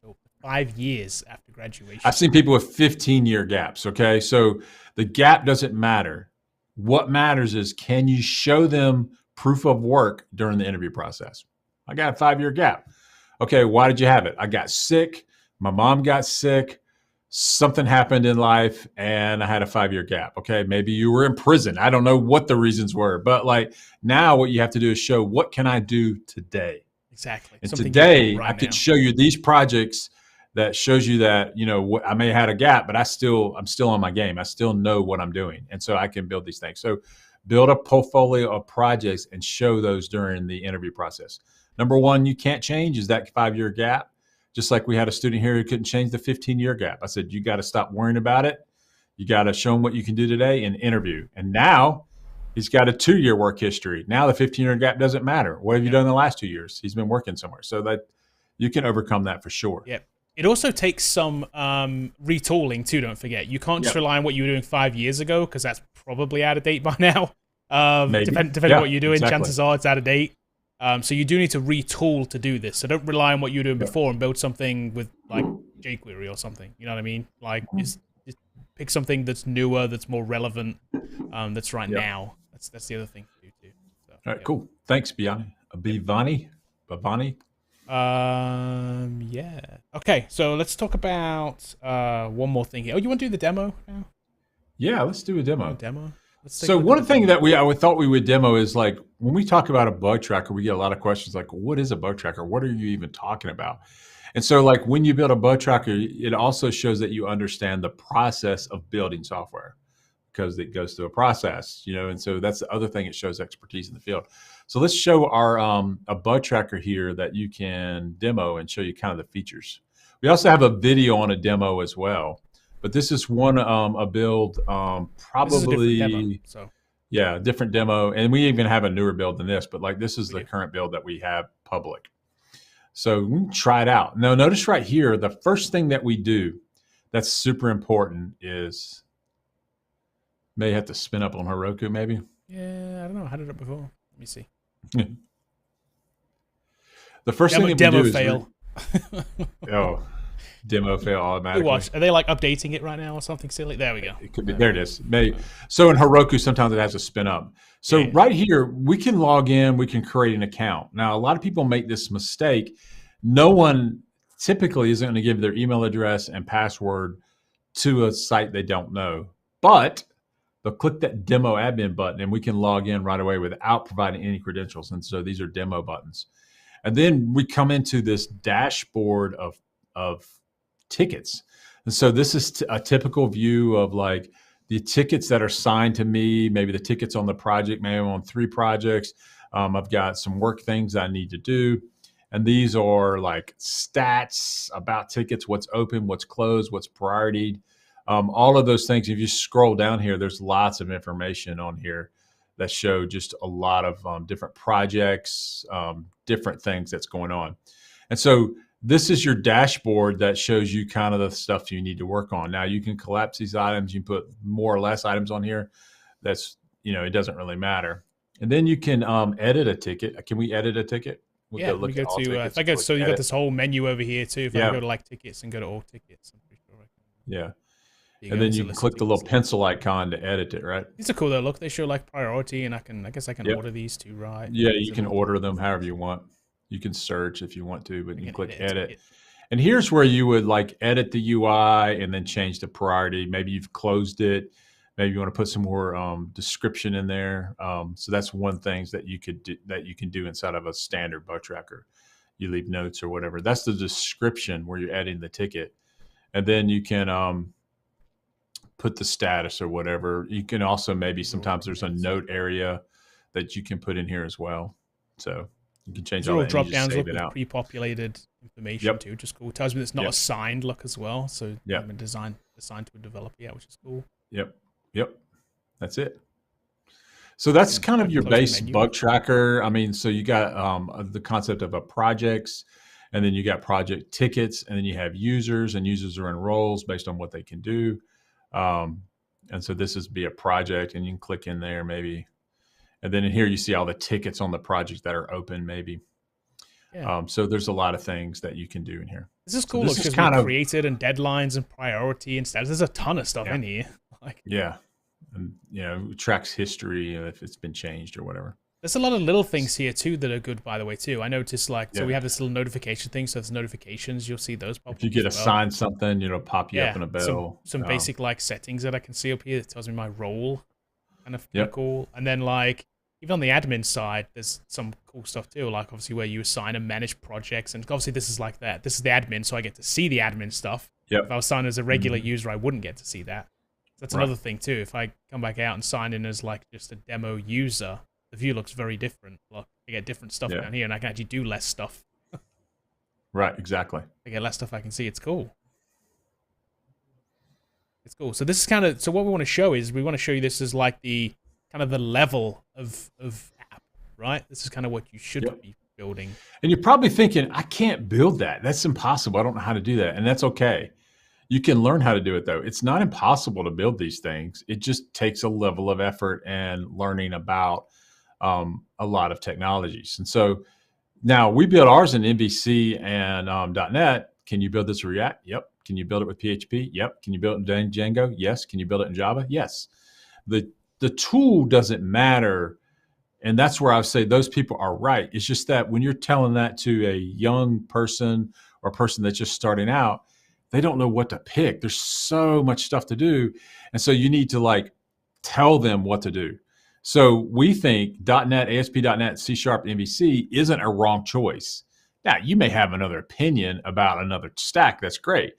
5 years after graduation. I've seen people with 15-year gaps. Okay. So the gap doesn't matter. What matters is, can you show them proof of work during the interview process? I got a 5-year gap. Okay. Why did you have it? I got sick. My mom got sick. Something happened in life and I had a 5-year gap. Okay. Maybe you were in prison. I don't know what the reasons were, but like now what you have to do is show, what can I do today? Exactly. And today I could show you these projects that shows you that, you know, I may have had a gap, but I'm still on my game. I still know what I'm doing. And so I can build these things. So build a portfolio of projects and show those during the interview process. Number one, you can't change is that 5-year gap. Just like we had a student here who couldn't change the 15-year gap. I said, you got to stop worrying about it. You got to show them what you can do today and interview. And now he's got a 2-year work history. Now the 15-year gap doesn't matter. What have you done in the last 2 years? He's been working somewhere. So that you can overcome that for sure. Yep. It also takes some retooling too, don't forget. You can't just rely on what you were doing 5 years ago, because that's probably out of date by now. Depending on what you're doing, chances are it's out of date. So you do need to retool to do this. So don't rely on what you were doing before and build something with like jQuery or something. You know what I mean? Like just pick something that's newer, that's more relevant, that's right now. That's the other thing to do too. So, all right, cool. Thanks, Bhavani. Yeah. Okay, so let's talk about one more thing here. Oh, you want to do the demo now? Yeah, let's do a demo. So one thing that I thought we would demo is like when we talk about a bug tracker, we get a lot of questions like, what is a bug tracker? What are you even talking about? And so like when you build a bug tracker, it also shows that you understand the process of building software, because it goes through a process, you know, and so that's the other thing. It shows expertise in the field. So let's show our a bug tracker here that you can demo and show you kind of the features. We also have a video on a demo as well, but this is one a build probably different demo, and we even have a newer build than this, but like this is the current build that we have public. So we can try it out. Now notice right here, the first thing that we do that's super important is, may have to spin up on Heroku maybe. Yeah, I don't know. I had it up before. Let me see. The first thing that demo we do fail. Demo fail automatically. Watch. Are they like updating it right now or something silly? There we go. It could be. There it is. So in Heroku, sometimes it has to spin up. So right here, we can log in. We can create an account. Now, a lot of people make this mistake. No one typically isn't going to give their email address and password to a site they don't know. But they'll click that demo admin button and we can log in right away without providing any credentials. And so these are demo buttons. And then we come into this dashboard of tickets. And so this is a typical view of like the tickets that are signed to me, maybe the tickets on the project, maybe I'm on 3 projects. I've got some work things I need to do. And these are like stats about tickets, what's open, what's closed, what's priority. All of those things, if you scroll down here, there's lots of information on here that show just a lot of different projects, different things that's going on. And so this is your dashboard that shows you kind of the stuff you need to work on. Now you can collapse these items. You can put more or less items on here. That's, you know, it doesn't really matter. And then you can edit a ticket. Can we edit a ticket? We go to, if I go, so you got this whole menu over here too. If I go to like tickets and go to all tickets, I'm pretty sure. Yeah. And then you can click the little pencil icon to edit it, right? These are cool though. Look, they show like priority, and I guess I can order these too, right? Yeah, you can order them however you want. You can search if you want to, but you can click edit. And here's where you would like edit the UI and then change the priority. Maybe you've closed it. Maybe you want to put some more description in there. So that's one thing that you could do, that you can do inside of a standard bug tracker. You leave notes or whatever. That's the description where you're adding the ticket. and then you can put the status or whatever. You can also maybe sometimes there's a note area that you can put in here as well. So you can change all that. Drop downs look with pre-populated information too, which is cool. It tells me it's not a signed look as well. So I'm assigned to a developer, which is cool. Yep. That's it. So that's kind of your base bug tracker. I mean, so you got the concept of a projects, and then you got project tickets, and then you have users, and users are in roles based on what they can do. And so this is be a project, and you can click in there maybe. And then in here, you see all the tickets on the project that are open maybe. Yeah. So there's a lot of things that you can do in here. This is cool because kind of created and deadlines and priority and status. There's a ton of stuff in here. And it tracks history if it's been changed or whatever. There's a lot of little things here too that are good, by the way, too. I noticed so we have this little notification thing. So there's notifications. You'll see those pop up. If you get assigned something, pop you up in a bell. Some basic settings that I can see up here that tells me my role. Kind of cool. And then even on the admin side, there's some cool stuff too. Like obviously where you assign and manage projects. And obviously this is like that. This is the admin, so I get to see the admin stuff. If I was signed as a regular user, I wouldn't get to see that. That's another thing too. If I come back out and sign in as just a demo user, the view looks very different. Look, I get different stuff down here, and I can actually do less stuff. Right, exactly. I get less stuff I can see. It's cool. It's cool. So this is so what we want to show is we want to show you this as the kind of the level of app, right? This is kind of what you should be building. And you're probably thinking, I can't build that. That's impossible. I don't know how to do that. And that's okay. You can learn how to do it, though. It's not impossible to build these things. It just takes a level of effort and learning about a lot of technologies. And so now we build ours in MVC and .NET. Can you build this in React? Yep. Can you build it with PHP? Yep. Can you build it in Django? Yes. Can you build it in Java? Yes. The tool doesn't matter. And that's where I would say those people are right. It's just that when you're telling that to a young person or a person that's just starting out, they don't know what to pick. There's so much stuff to do. And so you need to tell them what to do. So we think .NET, ASP.NET, C#, MVC isn't a wrong choice. Now, you may have another opinion about another stack. That's great.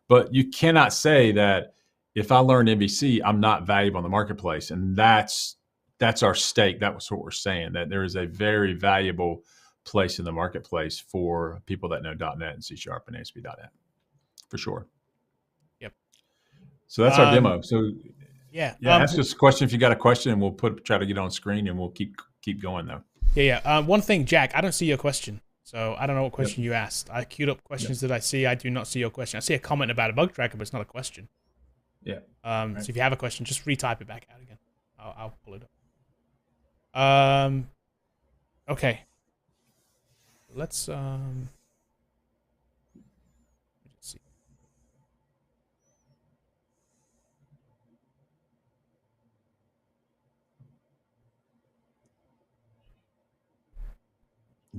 But you cannot say that if I learn MVC, I'm not valuable in the marketplace. And that's our stake. That was what we're saying, that there is a very valuable place in the marketplace for people that know .NET and C# and ASP.NET. For sure. Yep. So that's our demo. So ask us a question if you got a question, and we'll try to get on screen, and we'll keep going though. One thing, Jack, I don't see your question, so I don't know what question you asked. I queued up questions that I see. I do not see your question. I see a comment about a bug tracker, but it's not a question. Yeah. So if you have a question, just retype it back out again. I'll pull it up. Okay. Let's see.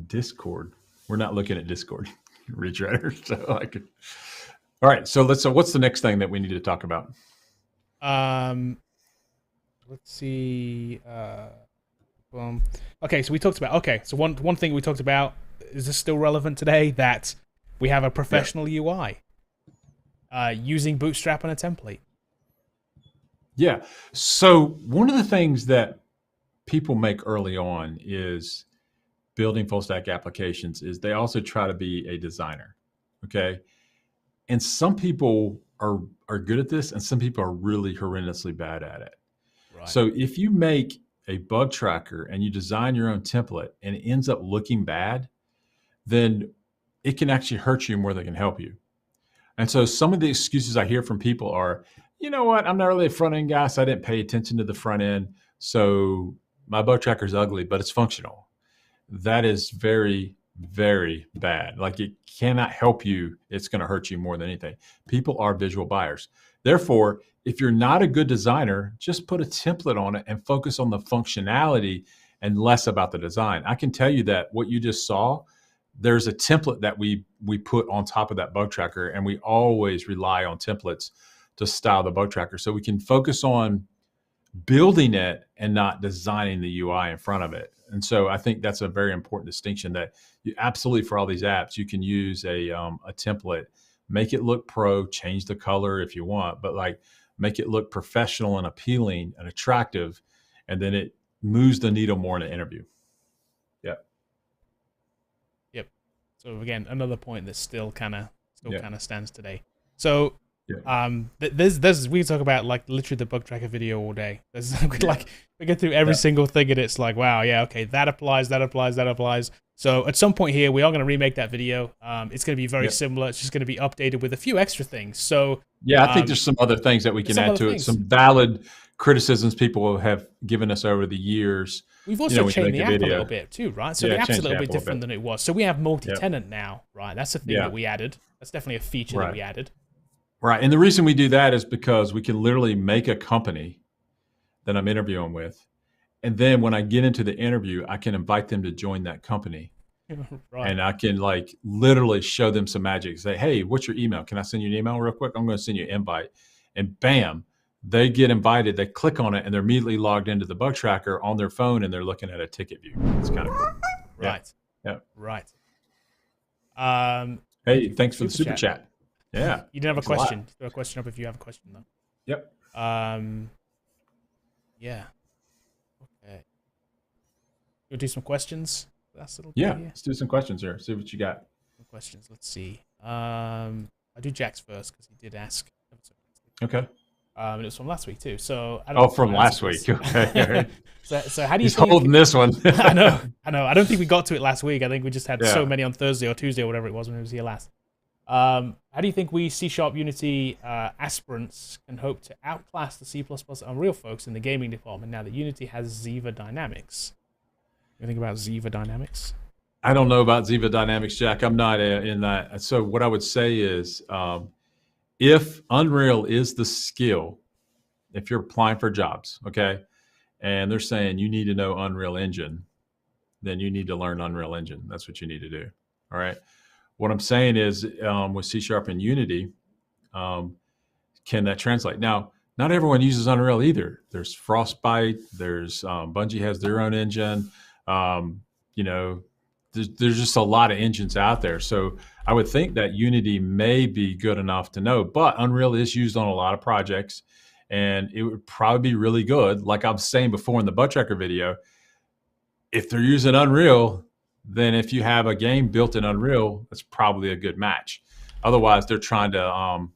Discord. We're not looking at Discord, Ridge Rider. So I could. All right. So what's the next thing that we need to talk about? Let's see. Okay. So we talked about. So one thing we talked about, is this still relevant today? That we have a professional UI using Bootstrap and a template. Yeah. So one of the things that people make early on is building full stack applications is they also try to be a designer. Okay. And some people are good at this, and some people are really horrendously bad at it. Right. So if you make a bug tracker and you design your own template and it ends up looking bad, then it can actually hurt you more than it can help you. And so some of the excuses I hear from people are, you know what, I'm not really a front end guy, so I didn't pay attention to the front end. So my bug tracker is ugly, but it's functional. That is very, very bad. It cannot help you. It's going to hurt you more than anything. People are visual buyers. Therefore, if you're not a good designer, just put a template on it and focus on the functionality and less about the design. I can tell you that what you just saw, there's a template that we put on top of that bug tracker, and we always rely on templates to style the bug tracker. So we can focus on building it and not designing the UI in front of it. And so I think that's a very important distinction, that you absolutely, for all these apps, you can use a template make it look pro, change the color if you want, but like make it look professional and appealing and attractive. And then it moves the needle more in an interview. Yep. So again, another point that still kind of stands today. So there's we talk about like literally the bug tracker video all day. There's like we go through every single thing and it's like, wow, yeah, okay, that applies. So at some point here, we are going to remake that video. It's going to be very similar. It's just going to be updated with a few extra things. So yeah, I think there's some other things that we can add to it. Some valid criticisms people have given us over the years. We've also changed the app a little bit too, right? So the app's a little bit different than it was. So we have multi-tenant now, right? That's a thing that we added. That's definitely a feature that we added. Right. And the reason we do that is because we can literally make a company that I'm interviewing with. And then when I get into the interview, I can invite them to join that company. Right. And I can like literally show them some magic. Say, hey, what's your email? Can I send you an email real quick? I'm going to send you an invite. And bam, they get invited. They click on it and they're immediately logged into the bug tracker on their phone and they're looking at a ticket view. It's kind of cool. Right. Yeah. Right. Hey, thanks for the super chat. Yeah. You didn't have a question. Throw a question up if you have a question though. Yep. Yeah. Okay. You'll do some questions. Let's do some questions here. See what you got. Some questions. Let's see. I'll do Jack's first because he did ask. Okay. And it was from last week too. So from last week. Okay. so how do you? He's holding this one. I know. I don't think we got to it last week. I think we just had so many on Thursday or Tuesday or whatever it was when he was here last. How do you think we C# Unity aspirants can hope to outclass the C++ Unreal folks in the gaming department now that Unity has Ziva Dynamics? You think about Ziva Dynamics? I don't know about Ziva Dynamics, Jack. I'm not in that. So what I would say is, if Unreal is the skill, if you're applying for jobs, okay, and they're saying you need to know Unreal Engine, then you need to learn Unreal Engine. That's what you need to do. All right. What I'm saying is with C# and Unity, can that translate? Now, not everyone uses Unreal either. There's Frostbite. There's Bungie has their own engine. There's just a lot of engines out there. So I would think that Unity may be good enough to know, but Unreal is used on a lot of projects and it would probably be really good. Like I was saying before in the bug tracker video, if they're using Unreal, then if you have a game built in Unreal, that's probably a good match. Otherwise, they're trying to,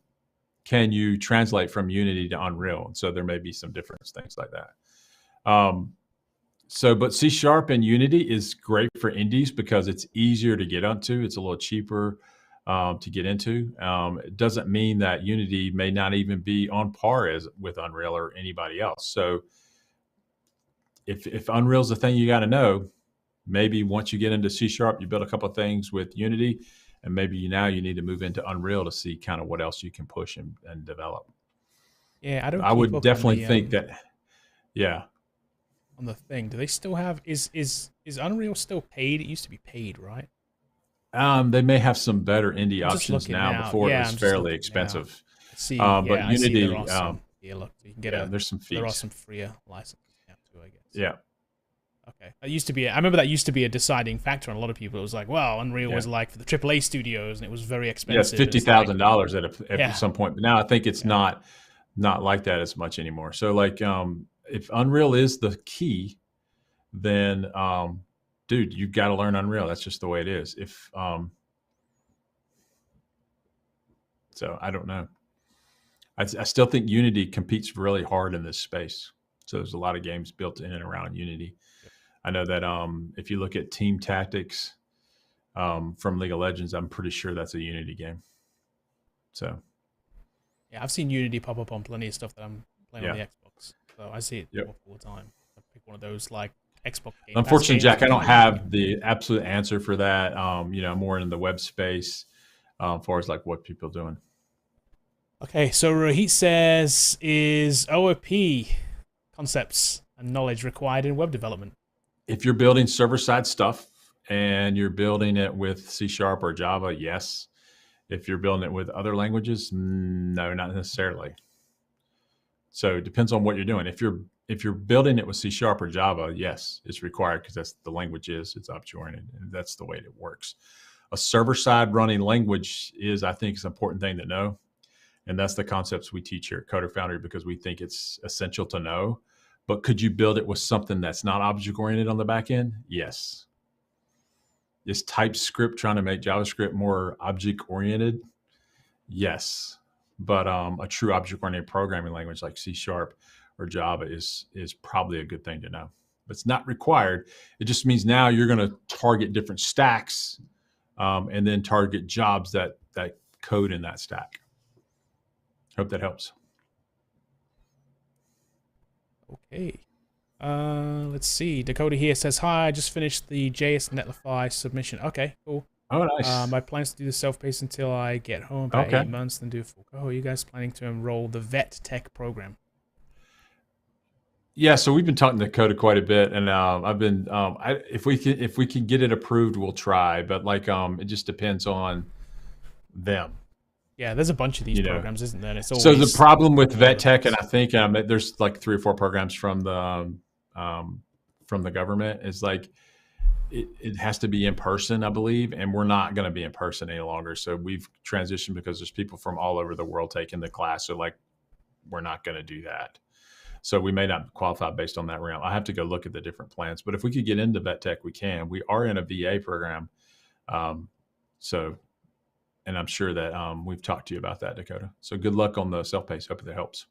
can you translate from Unity to Unreal? So there may be some difference, things like that. But C# and Unity is great for indies because it's easier to get onto. It's a little cheaper to get into. It doesn't mean that Unity may not even be on par with Unreal or anybody else. So if Unreal is the thing you got to know, maybe once you get into C#, you build a couple of things with Unity, and maybe now you need to move into Unreal to see kind of what else you can push and develop. Yeah, I would definitely think that. Yeah. On the thing, do they still have? Is Unreal still paid? It used to be paid, right? They may have some better indie options now. Before it was fairly expensive. See, but Unity, look, you can get there's some fees. There are some freer licenses now too, I guess. Yeah. Okay. It used to be. I remember that used to be a deciding factor on a lot of people. It was like, well, Unreal was like for the AAA studios, and it was very expensive. Yeah, it's $50,000 at some point. But now I think it's not like that as much anymore. So like, if Unreal is the key, then dude, you got to learn Unreal. That's just the way it is. So I don't know. I still think Unity competes really hard in this space. So there's a lot of games built in and around Unity. I know that if you look at Team Tactics from League of Legends, I'm pretty sure that's a Unity game. So yeah, I've seen Unity pop up on plenty of stuff that I'm playing on the Xbox. So I see it all the time. I pick one of those like Xbox games. Unfortunately, Jack, I don't have the absolute answer for that. More in the web space as far as like what people are doing. Okay, so Rohit says, is OOP concepts and knowledge required in web development? If you're building server-side stuff and you're building it with C# or Java, yes. If you're building it with other languages, no, not necessarily. So it depends on what you're doing. If you're building it with C# or Java, yes, it's required because that's the language it's object-oriented, and that's the way it works. a server-side running language is, I think, is an important thing to know. And that's the concepts we teach here at Coder Foundry because we think it's essential to know. But could you build it with something that's not object-oriented on the back end? Yes. Is TypeScript trying to make JavaScript more object-oriented? Yes. But a true object-oriented programming language like C# or Java is probably a good thing to know. But it's not required. It just means now you're going to target different stacks and then target jobs that code in that stack. Hope that helps. Okay. Let's see. Dakota here says, hi, I just finished the JS Netlify submission. Okay, cool. Oh, nice. My plans to do the self-paced until I get home about 8 months, then do full. Oh, are you guys planning to enroll the vet tech program? Yeah, so we've been talking to Dakota quite a bit, and I've been if we can get it approved, we'll try. But like it just depends on them. Yeah, there's a bunch of these programs, isn't there? It's always so the problem with vet tech, and I think there's like 3 or 4 programs from the government, is like it has to be in person, I believe, and we're not going to be in person any longer. So we've transitioned because there's people from all over the world taking the class. So like we're not going to do that. So we may not qualify based on that realm. I have to go look at the different plans. But if we could get into vet tech, we can. We are in a VA program, and I'm sure that we've talked to you about that, Dakota. So good luck on the self-paced. Hope that helps.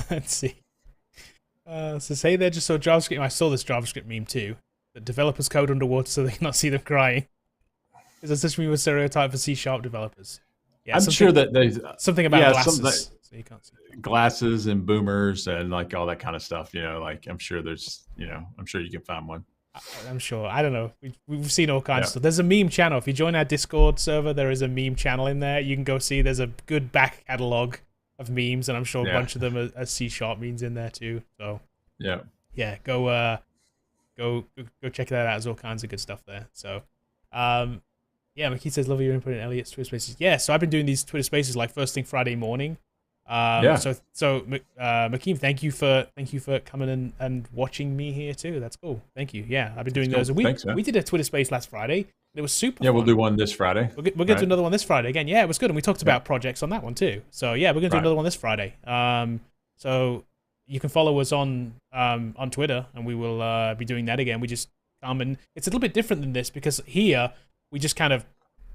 Let's see. So say they're just so JavaScript. I saw this JavaScript meme too. That developers code underwater so they cannot see them crying. Is that such a stereotype for C# developers? Yeah, I'm sure that they something about glasses. So you can't see glasses and boomers and like all that kind of stuff. Like I'm sure there's, I'm sure you can find one. I'm sure. I don't know. We've seen all kinds of stuff. There's a meme channel. If you join our Discord server, there is a meme channel in there. You can go see. There's a good back catalog of memes, and I'm sure a bunch of them are C# memes in there too. So yeah, go check that out. There's all kinds of good stuff there. So McKee says, love your input in Elliot's Twitter Spaces. Yeah, so I've been doing these Twitter Spaces like first thing Friday morning. So Makeem, thank you for coming and watching me here too. That's cool. Thank you. Yeah, I've been doing those. We did a Twitter Space last Friday. It was super fun. We'll do one this Friday. We're going to do another one this Friday again. Yeah, it was good. And we talked about projects on that one too. So yeah, we're going to do another one this Friday. So you can follow us on Twitter, and we will be doing that again. We just come, and it's a little bit different than this because here we just kind of,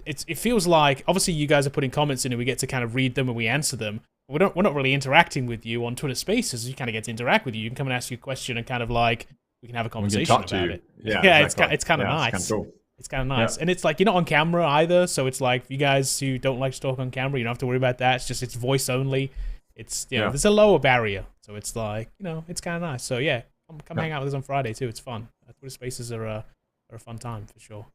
it feels like, obviously you guys are putting comments in and we get to kind of read them and we answer them. We're not really interacting with you on Twitter Spaces. You kind of get to interact with you. You can come and ask you a question and kind of like, we can have a conversation about it. Yeah, exactly. It's kind of nice. It's kind of cool. It's kind of nice. Yeah. And it's like, you're not on camera either. So it's like, for you guys who don't like to talk on camera, you don't have to worry about that. It's voice only. It's, there's a lower barrier. So it's like, it's kind of nice. So yeah, come hang out with us on Friday too. It's fun. Twitter Spaces are a fun time for sure.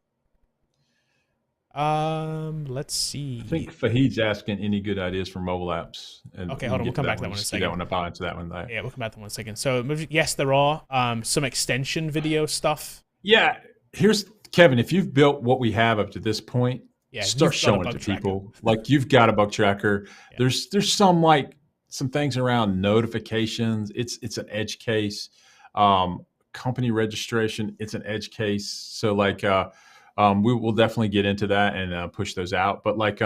Let's see. I think Fahid's asking any good ideas for mobile apps. And okay, hold on. We'll come back to that one in a second. We'll answer that one. Yeah, we'll come back to that one in a second. So yes, there are some extension video stuff. Yeah, here's Kevin. If you've built what we have up to this point, start showing it to people. Like you've got a bug tracker. Yeah. There's some things around notifications. It's an edge case. Company registration. It's an edge case. So like. We will definitely get into that and push those out. But like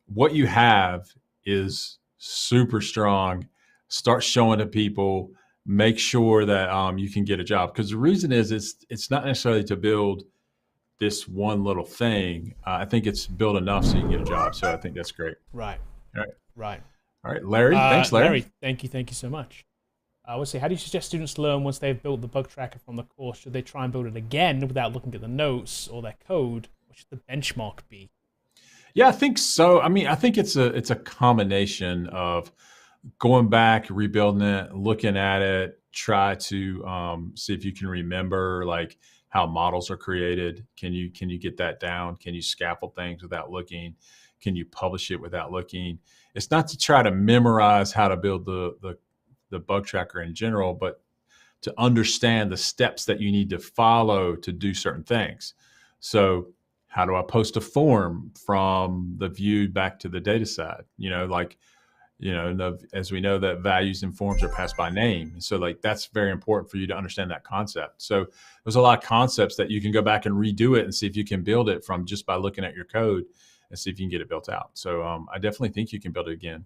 what you have is super strong. Start showing to people. Make sure that you can get a job. Because the reason is it's not necessarily to build this one little thing. I think it's build enough so you can get a job. So I think that's great. Right. All right. Right. All right, Larry. Thanks, Larry. Larry, thank you so much. I would say, how do you suggest students learn once they've built the bug tracker from the course? Should they try and build it again without looking at the notes or their code? What should the benchmark be? Yeah, I think so. I mean, I think it's a combination of going back, rebuilding it, looking at it, try to see if you can remember like how models are created. Can you get that down? Can you scaffold things without looking? Can you publish it without looking? It's not to try to memorize how to build the bug tracker in general, but to understand the steps that you need to follow to do certain things. So how do I post a form from the view back to the data side? as we know that values and forms are passed by name. So like that's very important for you to understand that concept. So there's a lot of concepts that you can go back and redo it and see if you can build it from just by looking at your code and see if you can get it built out. So I definitely think you can build it again.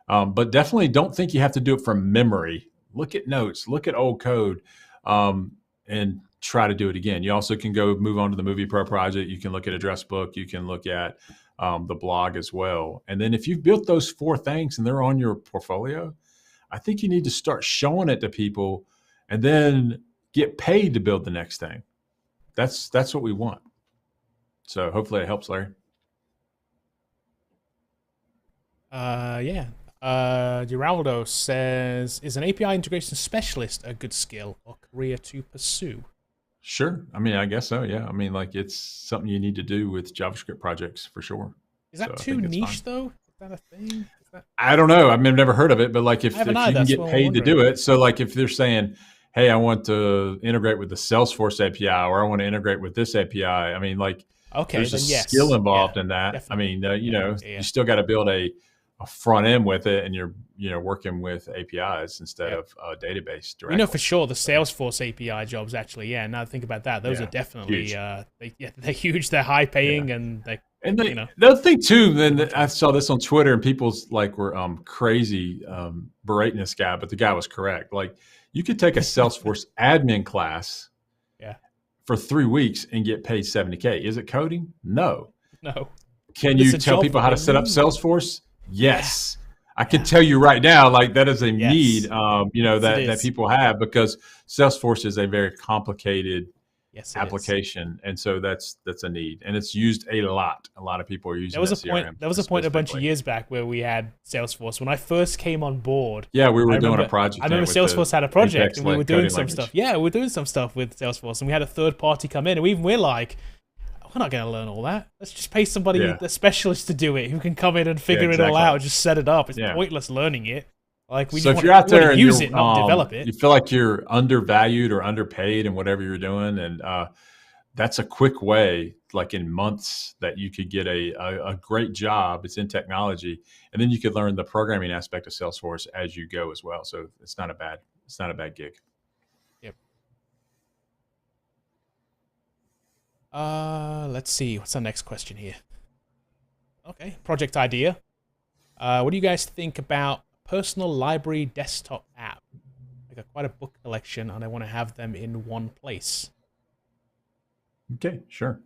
But definitely don't think you have to do it from memory. Look at notes, look at old code, and try to do it again. You also can go move on to the Movie Pro project. You can look at Address Book. You can look at the blog as well. And then if you've built those 4 things and they're on your portfolio, I think you need to start showing it to people and then get paid to build the next thing. That's what we want. So hopefully it helps, Larry. Yeah. Geraldo says, is an API integration specialist a good skill or career to pursue? Sure. I mean, I guess so. Yeah. I mean, like it's something you need to do with JavaScript projects for sure. Is that too niche though? Is that a thing? I don't know. I've never heard of it, but like if you can get paid to do it. So like if they're saying, hey, I want to integrate with the Salesforce API or I want to integrate with this API. I mean, like, there's a skill involved in that. Definitely. I mean, you still got to build a front end with it, and you're working with APIs instead of a database directly. We know for sure the Salesforce API jobs actually. Yeah, now think about that. Those are definitely huge. They're huge. They're high paying, and the other thing too. Then I saw this on Twitter, and people's like were crazy berating this guy, but the guy was correct. Like you could take a Salesforce admin class, for 3 weeks and get paid $70K. Is it coding? No. Can you tell people how to set up Salesforce? Yes. I can tell you right now, like that is a need, that people have, because Salesforce is a very complicated application, and so that's a need, and it's used a lot. A lot of people are using. There was a point a bunch of years back where we had Salesforce when I first came on board. Yeah, we were doing a project. I remember Salesforce had a project, and we were doing some stuff. Yeah, we were doing some stuff with Salesforce, and we had a third party come in, and we're like, we're not going to learn all that. Let's just pay somebody, a specialist, to do it, who can come in and figure it all out, just set it up. It's pointless learning it. Like we if you're out there and use it, not develop it. You feel like you're undervalued or underpaid in whatever you're doing, and that's a quick way, like in months, that you could get a great job. It's in technology, and then you could learn the programming aspect of Salesforce as you go as well. So it's not a bad gig. Yep. Let's see. What's our next question here? Okay, project idea. What do you guys think about personal library desktop app? I got quite a book collection, and I want to have them in one place. Okay, sure.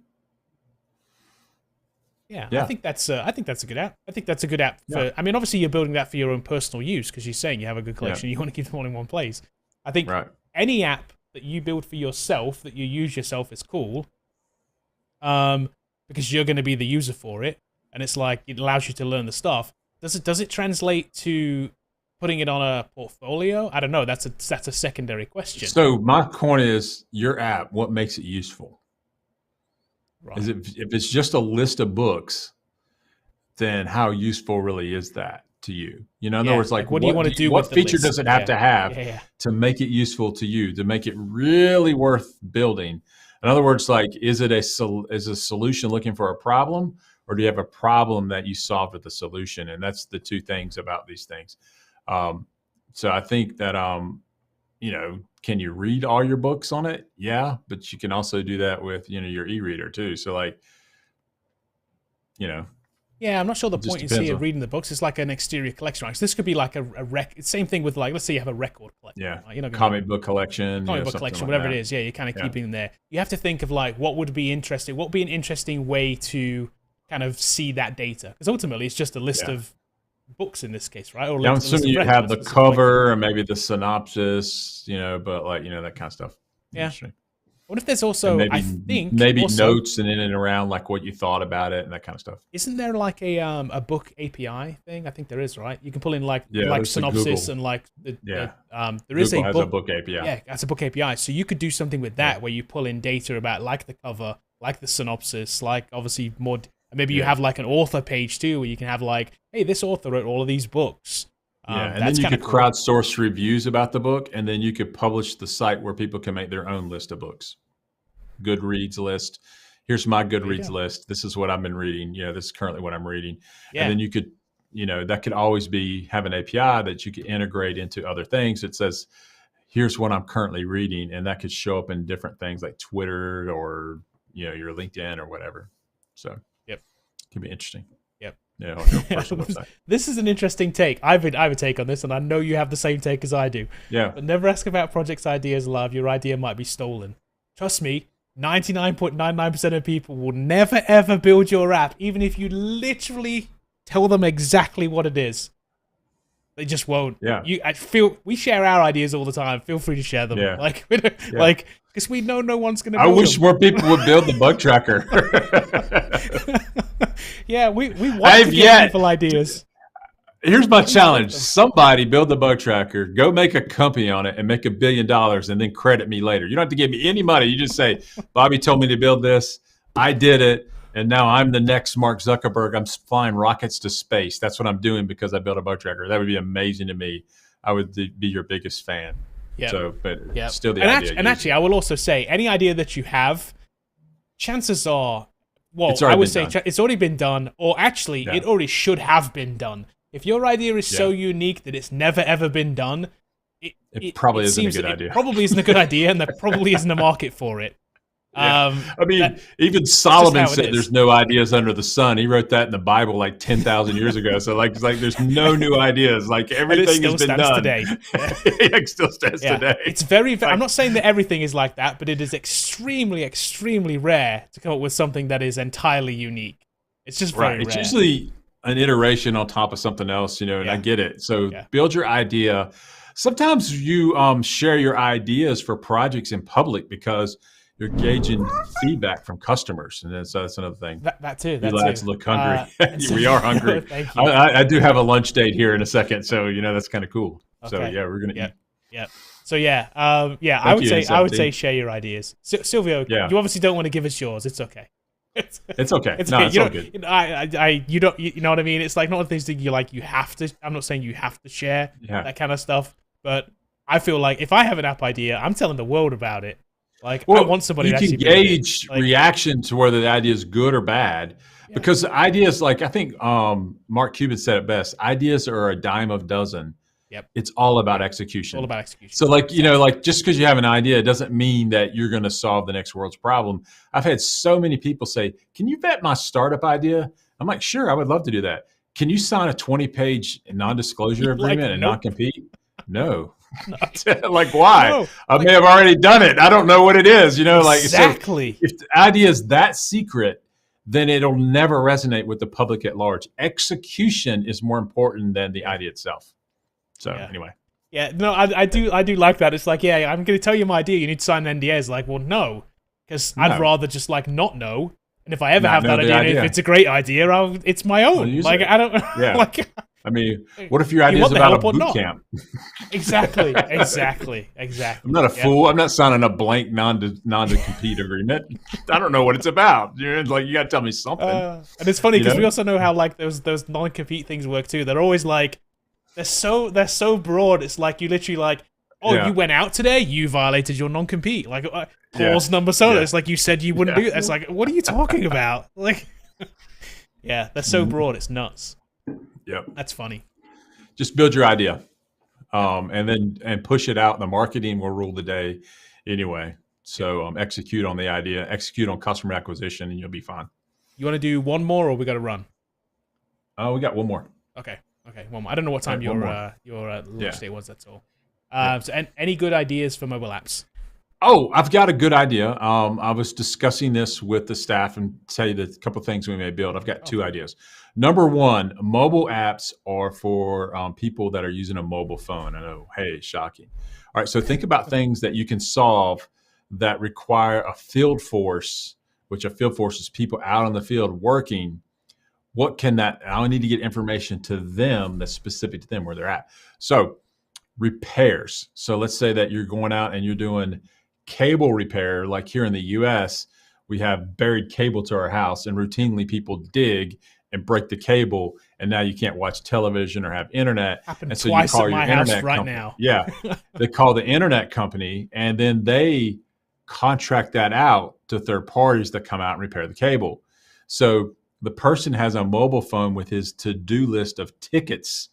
Yeah. I think that's a good app. I think that's a good app for. I mean, obviously, you're building that for your own personal use because you're saying you have a good collection. You want to keep them all in one place. I think any app that you build for yourself, that you use yourself, is cool. Because you're going to be the user for it, and it's like it allows you to learn the stuff. Does it translate to putting it on a portfolio? I don't know. That's a secondary question. So my point is, your app, what makes it useful? Right. If it's just a list of books, then how useful really is that to you? In other words, like what do you want to do? What feature does it have to have to make it useful to you, to make it really worth building? In other words, like, is a solution looking for a problem, or do you have a problem that you solve with the solution? And that's the two things about these things. So I think that, can you read all your books on it? Yeah, but you can also do that with, your e-reader too. So like, Yeah, I'm not sure the point is here reading the books. It's like an exterior collection, right? So this could be like a same thing with, like, let's say you have a record collection. Yeah, right? Comic book collection. Whatever it is. Yeah, you're kind of keeping them there. You have to think of like what would be interesting. What would be an interesting way to kind of see that data? Because ultimately, it's just a list of books in this case, right? Or I'm assuming you have the cover and maybe the synopsis, but like that kind of stuff. Yeah. What if there's also, maybe notes and in and around, like what you thought about it and that kind of stuff. Isn't there like a book API thing? I think there is, right? You can pull in like synopsis and like there is a book API. Yeah, that's a book API. So you could do something with that where you pull in data about like the cover, like the synopsis, like obviously more. Maybe you have like an author page too, where you can have like, hey, this author wrote all of these books. And then you could crowdsource reviews about the book, and then you could publish the site where people can make their own list of books. Goodreads list. Here's my Goodreads list. This is what I've been reading. This is currently what I'm reading. Yeah. And then you could, that could always have an API that you can integrate into other things. It says, here's what I'm currently reading, and that could show up in different things like Twitter or your LinkedIn or whatever. So yep, it could be interesting. Yep. Yeah, on your personal website. This is an interesting take. I have a take on this, and I know you have the same take as I do. Yeah. But never ask about projects' ideas, love. Your idea might be stolen. Trust me, 99.99% of people will never ever build your app, even if you literally tell them exactly what it is. They just won't. Yeah. We share our ideas all the time. Feel free to share them. Yeah. Because we know no one's gonna. I wish more people would build the bug tracker. Yeah, we want to give people ideas. Here's my challenge: somebody build the bug tracker, go make a company on it, and make $1 billion, and then credit me later. You don't have to give me any money. You just say, "Bobby told me to build this. I did it." And now I'm the next Mark Zuckerberg. I'm flying rockets to space. That's what I'm doing because I built a bug tracker. That would be amazing to me. I would be your biggest fan. Yeah. So, but still the idea. idea. And actually, I will also say, any idea that you have, chances are, it's already been done, or actually, it already should have been done. If your idea is so unique that it's never ever been done, it probably isn't a good idea. It probably isn't a good idea, and there probably isn't a market for it. Yeah. Even Solomon said there's no ideas under the sun. He wrote that in the Bible like 10,000 years ago. So it's like there's no new ideas. Like everything has been done. Today. It still stands today. It's I'm not saying that everything is like that, but it is extremely, extremely rare to come up with something that is entirely unique. It's just very rare. It's usually an iteration on top of something else, and I get it. So build your idea. Sometimes you share your ideas for projects in public because you're gauging feedback from customers, and so that's another thing. That too. You lads look hungry. We are hungry. Thank you. I do have a lunch date here in a second, so that's kind of cool. Okay. So we're gonna eat. Yeah. So I would say share your ideas. Silvio, you obviously don't want to give us yours. It's okay. It's okay. It's all good. You don't. You know what I mean? It's like not one of things that you have to. I'm not saying you have to share that kind of stuff, but I feel like if I have an app idea, I'm telling the world about it. I want somebody to actually gauge reaction to whether the idea is good or bad, because ideas, I think Mark Cuban said it best, ideas are a dime a dozen. Yep. It's all about execution. All about execution. So just because you have an idea doesn't mean that you're going to solve the next world's problem. I've had so many people say, "Can you vet my startup idea?" I'm like, "Sure, I would love to do that." "Can you sign a 20-page non-disclosure agreement and not compete?" No. Why? No, I may have already done it. I don't know what it is. Exactly. So if the idea is that secret, then it'll never resonate with the public at large. Execution is more important than the idea itself. So anyway. Yeah, no, I do like that. It's like, I'm going to tell you my idea. You need to sign an NDA. It's like, well, no, because I'd rather just not know. And if I ever have that idea, if it's a great idea, it's my own. I don't. Yeah. What if your idea is about a boot camp? Exactly. I'm not a fool. I'm not signing a blank non-to-compete agreement. I don't know what it's about. You got to tell me something. And it's funny because we also know how those non-compete things work too. They're always they're so broad. It's like you literally you went out today, you violated your non-compete. Clause number so. It's like you said you wouldn't do that. It's like, what are you talking about? They're so broad. It's nuts. Yep. That's funny. Just build your idea, and push it out. The marketing will rule the day anyway. So execute on the idea, execute on customer acquisition, and you'll be fine. You want to do one more, or we got to run? We got one more. Okay, one more. I don't know what time your launch day was. That's all. So, any good ideas for mobile apps? Oh, I've got a good idea. I was discussing this with the staff and tell you the couple of things we may build. I've got two ideas. Number one, mobile apps are for people that are using a mobile phone. I know, hey, shocking. All right, so think about things that you can solve that require a field force, which a field force is people out on the field working. What can that, I need to get information to them that's specific to them where they're at. So repairs. So let's say that you're going out and you're doing cable repair, like here in the US, we have buried cable to our house, and routinely people dig and break the cable, and now you can't watch television or have internet. And so twice you call at my house right now. Yeah, they call the internet company, and then they contract that out to third parties that come out and repair the cable. So the person has a mobile phone with his to-do list of tickets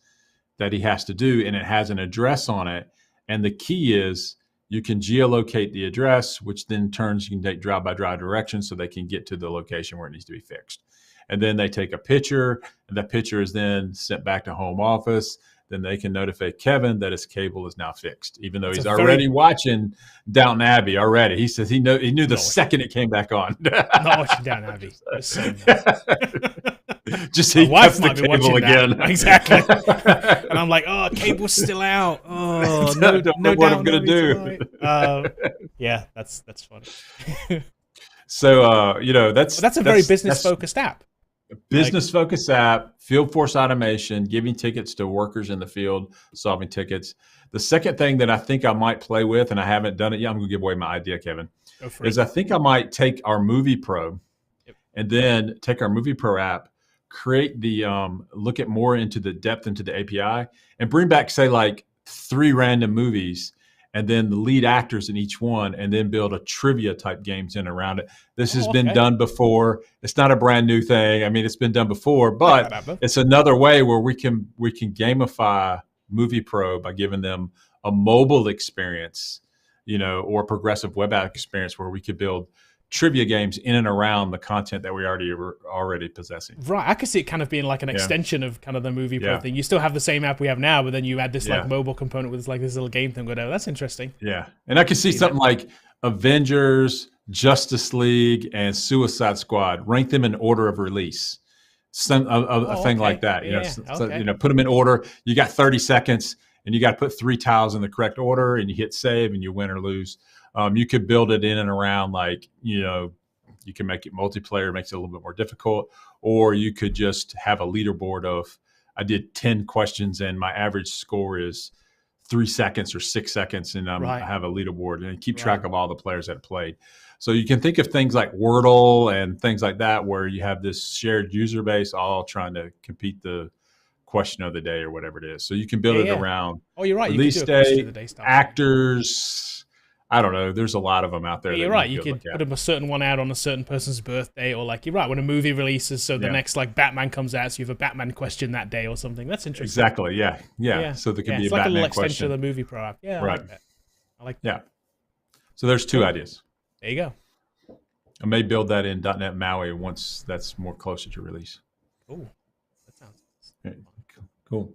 that he has to do, and it has an address on it. And the key is you can geolocate the address, which then turns, you can take drive-by-drive directions so they can get to the location where it needs to be fixed. And then they take a picture, and that picture is then sent back to home office. Then they can notify Kevin that his cable is now fixed, even though he's already watching Downton Abbey already. He says he knew the second it came back on. I'm not watching Downton Abbey. Just he cuts the cable again. Exactly. And I'm like, oh, cable's still out. Oh, don't know what I'm going to do. Yeah, that's funny. So, that's a very business-focused app. Business-focused app, field force automation, giving tickets to workers in the field, solving tickets. The second thing that I think I might play with, and I haven't done it yet, I'm going to give away my idea, Kevin, is I think I might take our Movie Pro and then take our Movie Pro app, create the, look at more into the depth into the API, and bring back, say, like 3 random movies, and then the lead actors in each one, and then build a trivia type games in around it. This has been done before. It's not a brand new thing. I mean, it's been done before, but it's another way where we can gamify Movie Pro by giving them a mobile experience, or progressive web app experience where we could build trivia games in and around the content that we already possessing. Right, I could see it kind of being like an extension of kind of the Movie Pro thing. You still have the same app we have now, but then you add this like mobile component with like this little game thing. Whatever. That's interesting. Yeah, and I could see something like Avengers, Justice League, and Suicide Squad. Rank them in order of release. A thing like that. Put them in order. You got 30 seconds, and you got to put 3 tiles in the correct order, and you hit save, and you win or lose. You could build it in and around, like, you can make it multiplayer, makes it a little bit more difficult, or you could just have a leaderboard of, I did 10 questions and my average score is 3 seconds or 6 seconds, and I have a leaderboard and keep track of all the players that played. So you can think of things like Wordle and things like that, where you have this shared user base all trying to compete the question of the day or whatever it is. So you can build it around release day, actors. I don't know. There's a lot of them out there. You're right. You could put a certain one out on a certain person's birthday, or like, you're right, when a movie releases, so the next like Batman comes out, so you have a Batman question that day or something. That's interesting. Exactly. Yeah. So there could be a Batman question. It's like a little extension of the Movie Pro app. Yeah, right. I like that. Yeah. So there's 2 ideas. There you go. I may build that in .NET MAUI once that's more closer to release. Cool. That sounds cool.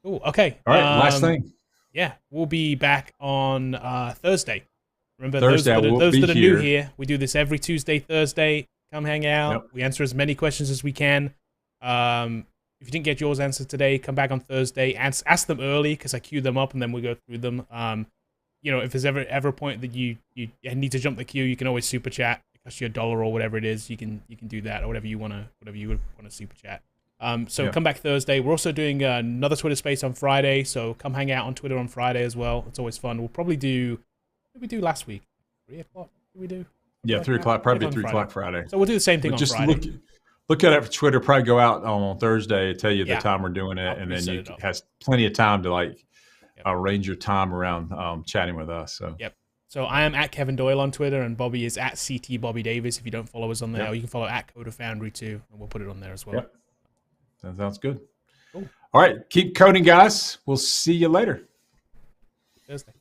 Okay. All right. Last thing. Yeah, we'll be back on Thursday. Remember, Thursday, those that are new here, we do this every Tuesday, Thursday. Come hang out. Yep. We answer as many questions as we can. If you didn't get yours answered today, come back on Thursday. Ask them early, because I queue them up and then we go through them. If there's ever a point that you need to jump the queue, you can always super chat. It costs you $1 or whatever it is. You can do that, or whatever you would want to super chat. Come back Thursday. We're also doing another Twitter space on Friday, so come hang out on Twitter on Friday as well. It's always fun. We'll probably do, what did we do last week? 3 o'clock? Did we do? 3 o'clock, probably 3 o'clock Friday. So we'll do the same thing on Friday. Look at it for Twitter. Probably go out on Thursday, tell you the time we're doing it, and then you has plenty of time to arrange your time around chatting with us. So So I am at Kevin Doyle on Twitter, and Bobby is at CT Bobby Davis. If you don't follow us on there, or you can follow at Code of Foundry too, and we'll put it on there as well. Yep. That sounds good. Cool. All right. Keep coding, guys. We'll see you later. Thursday.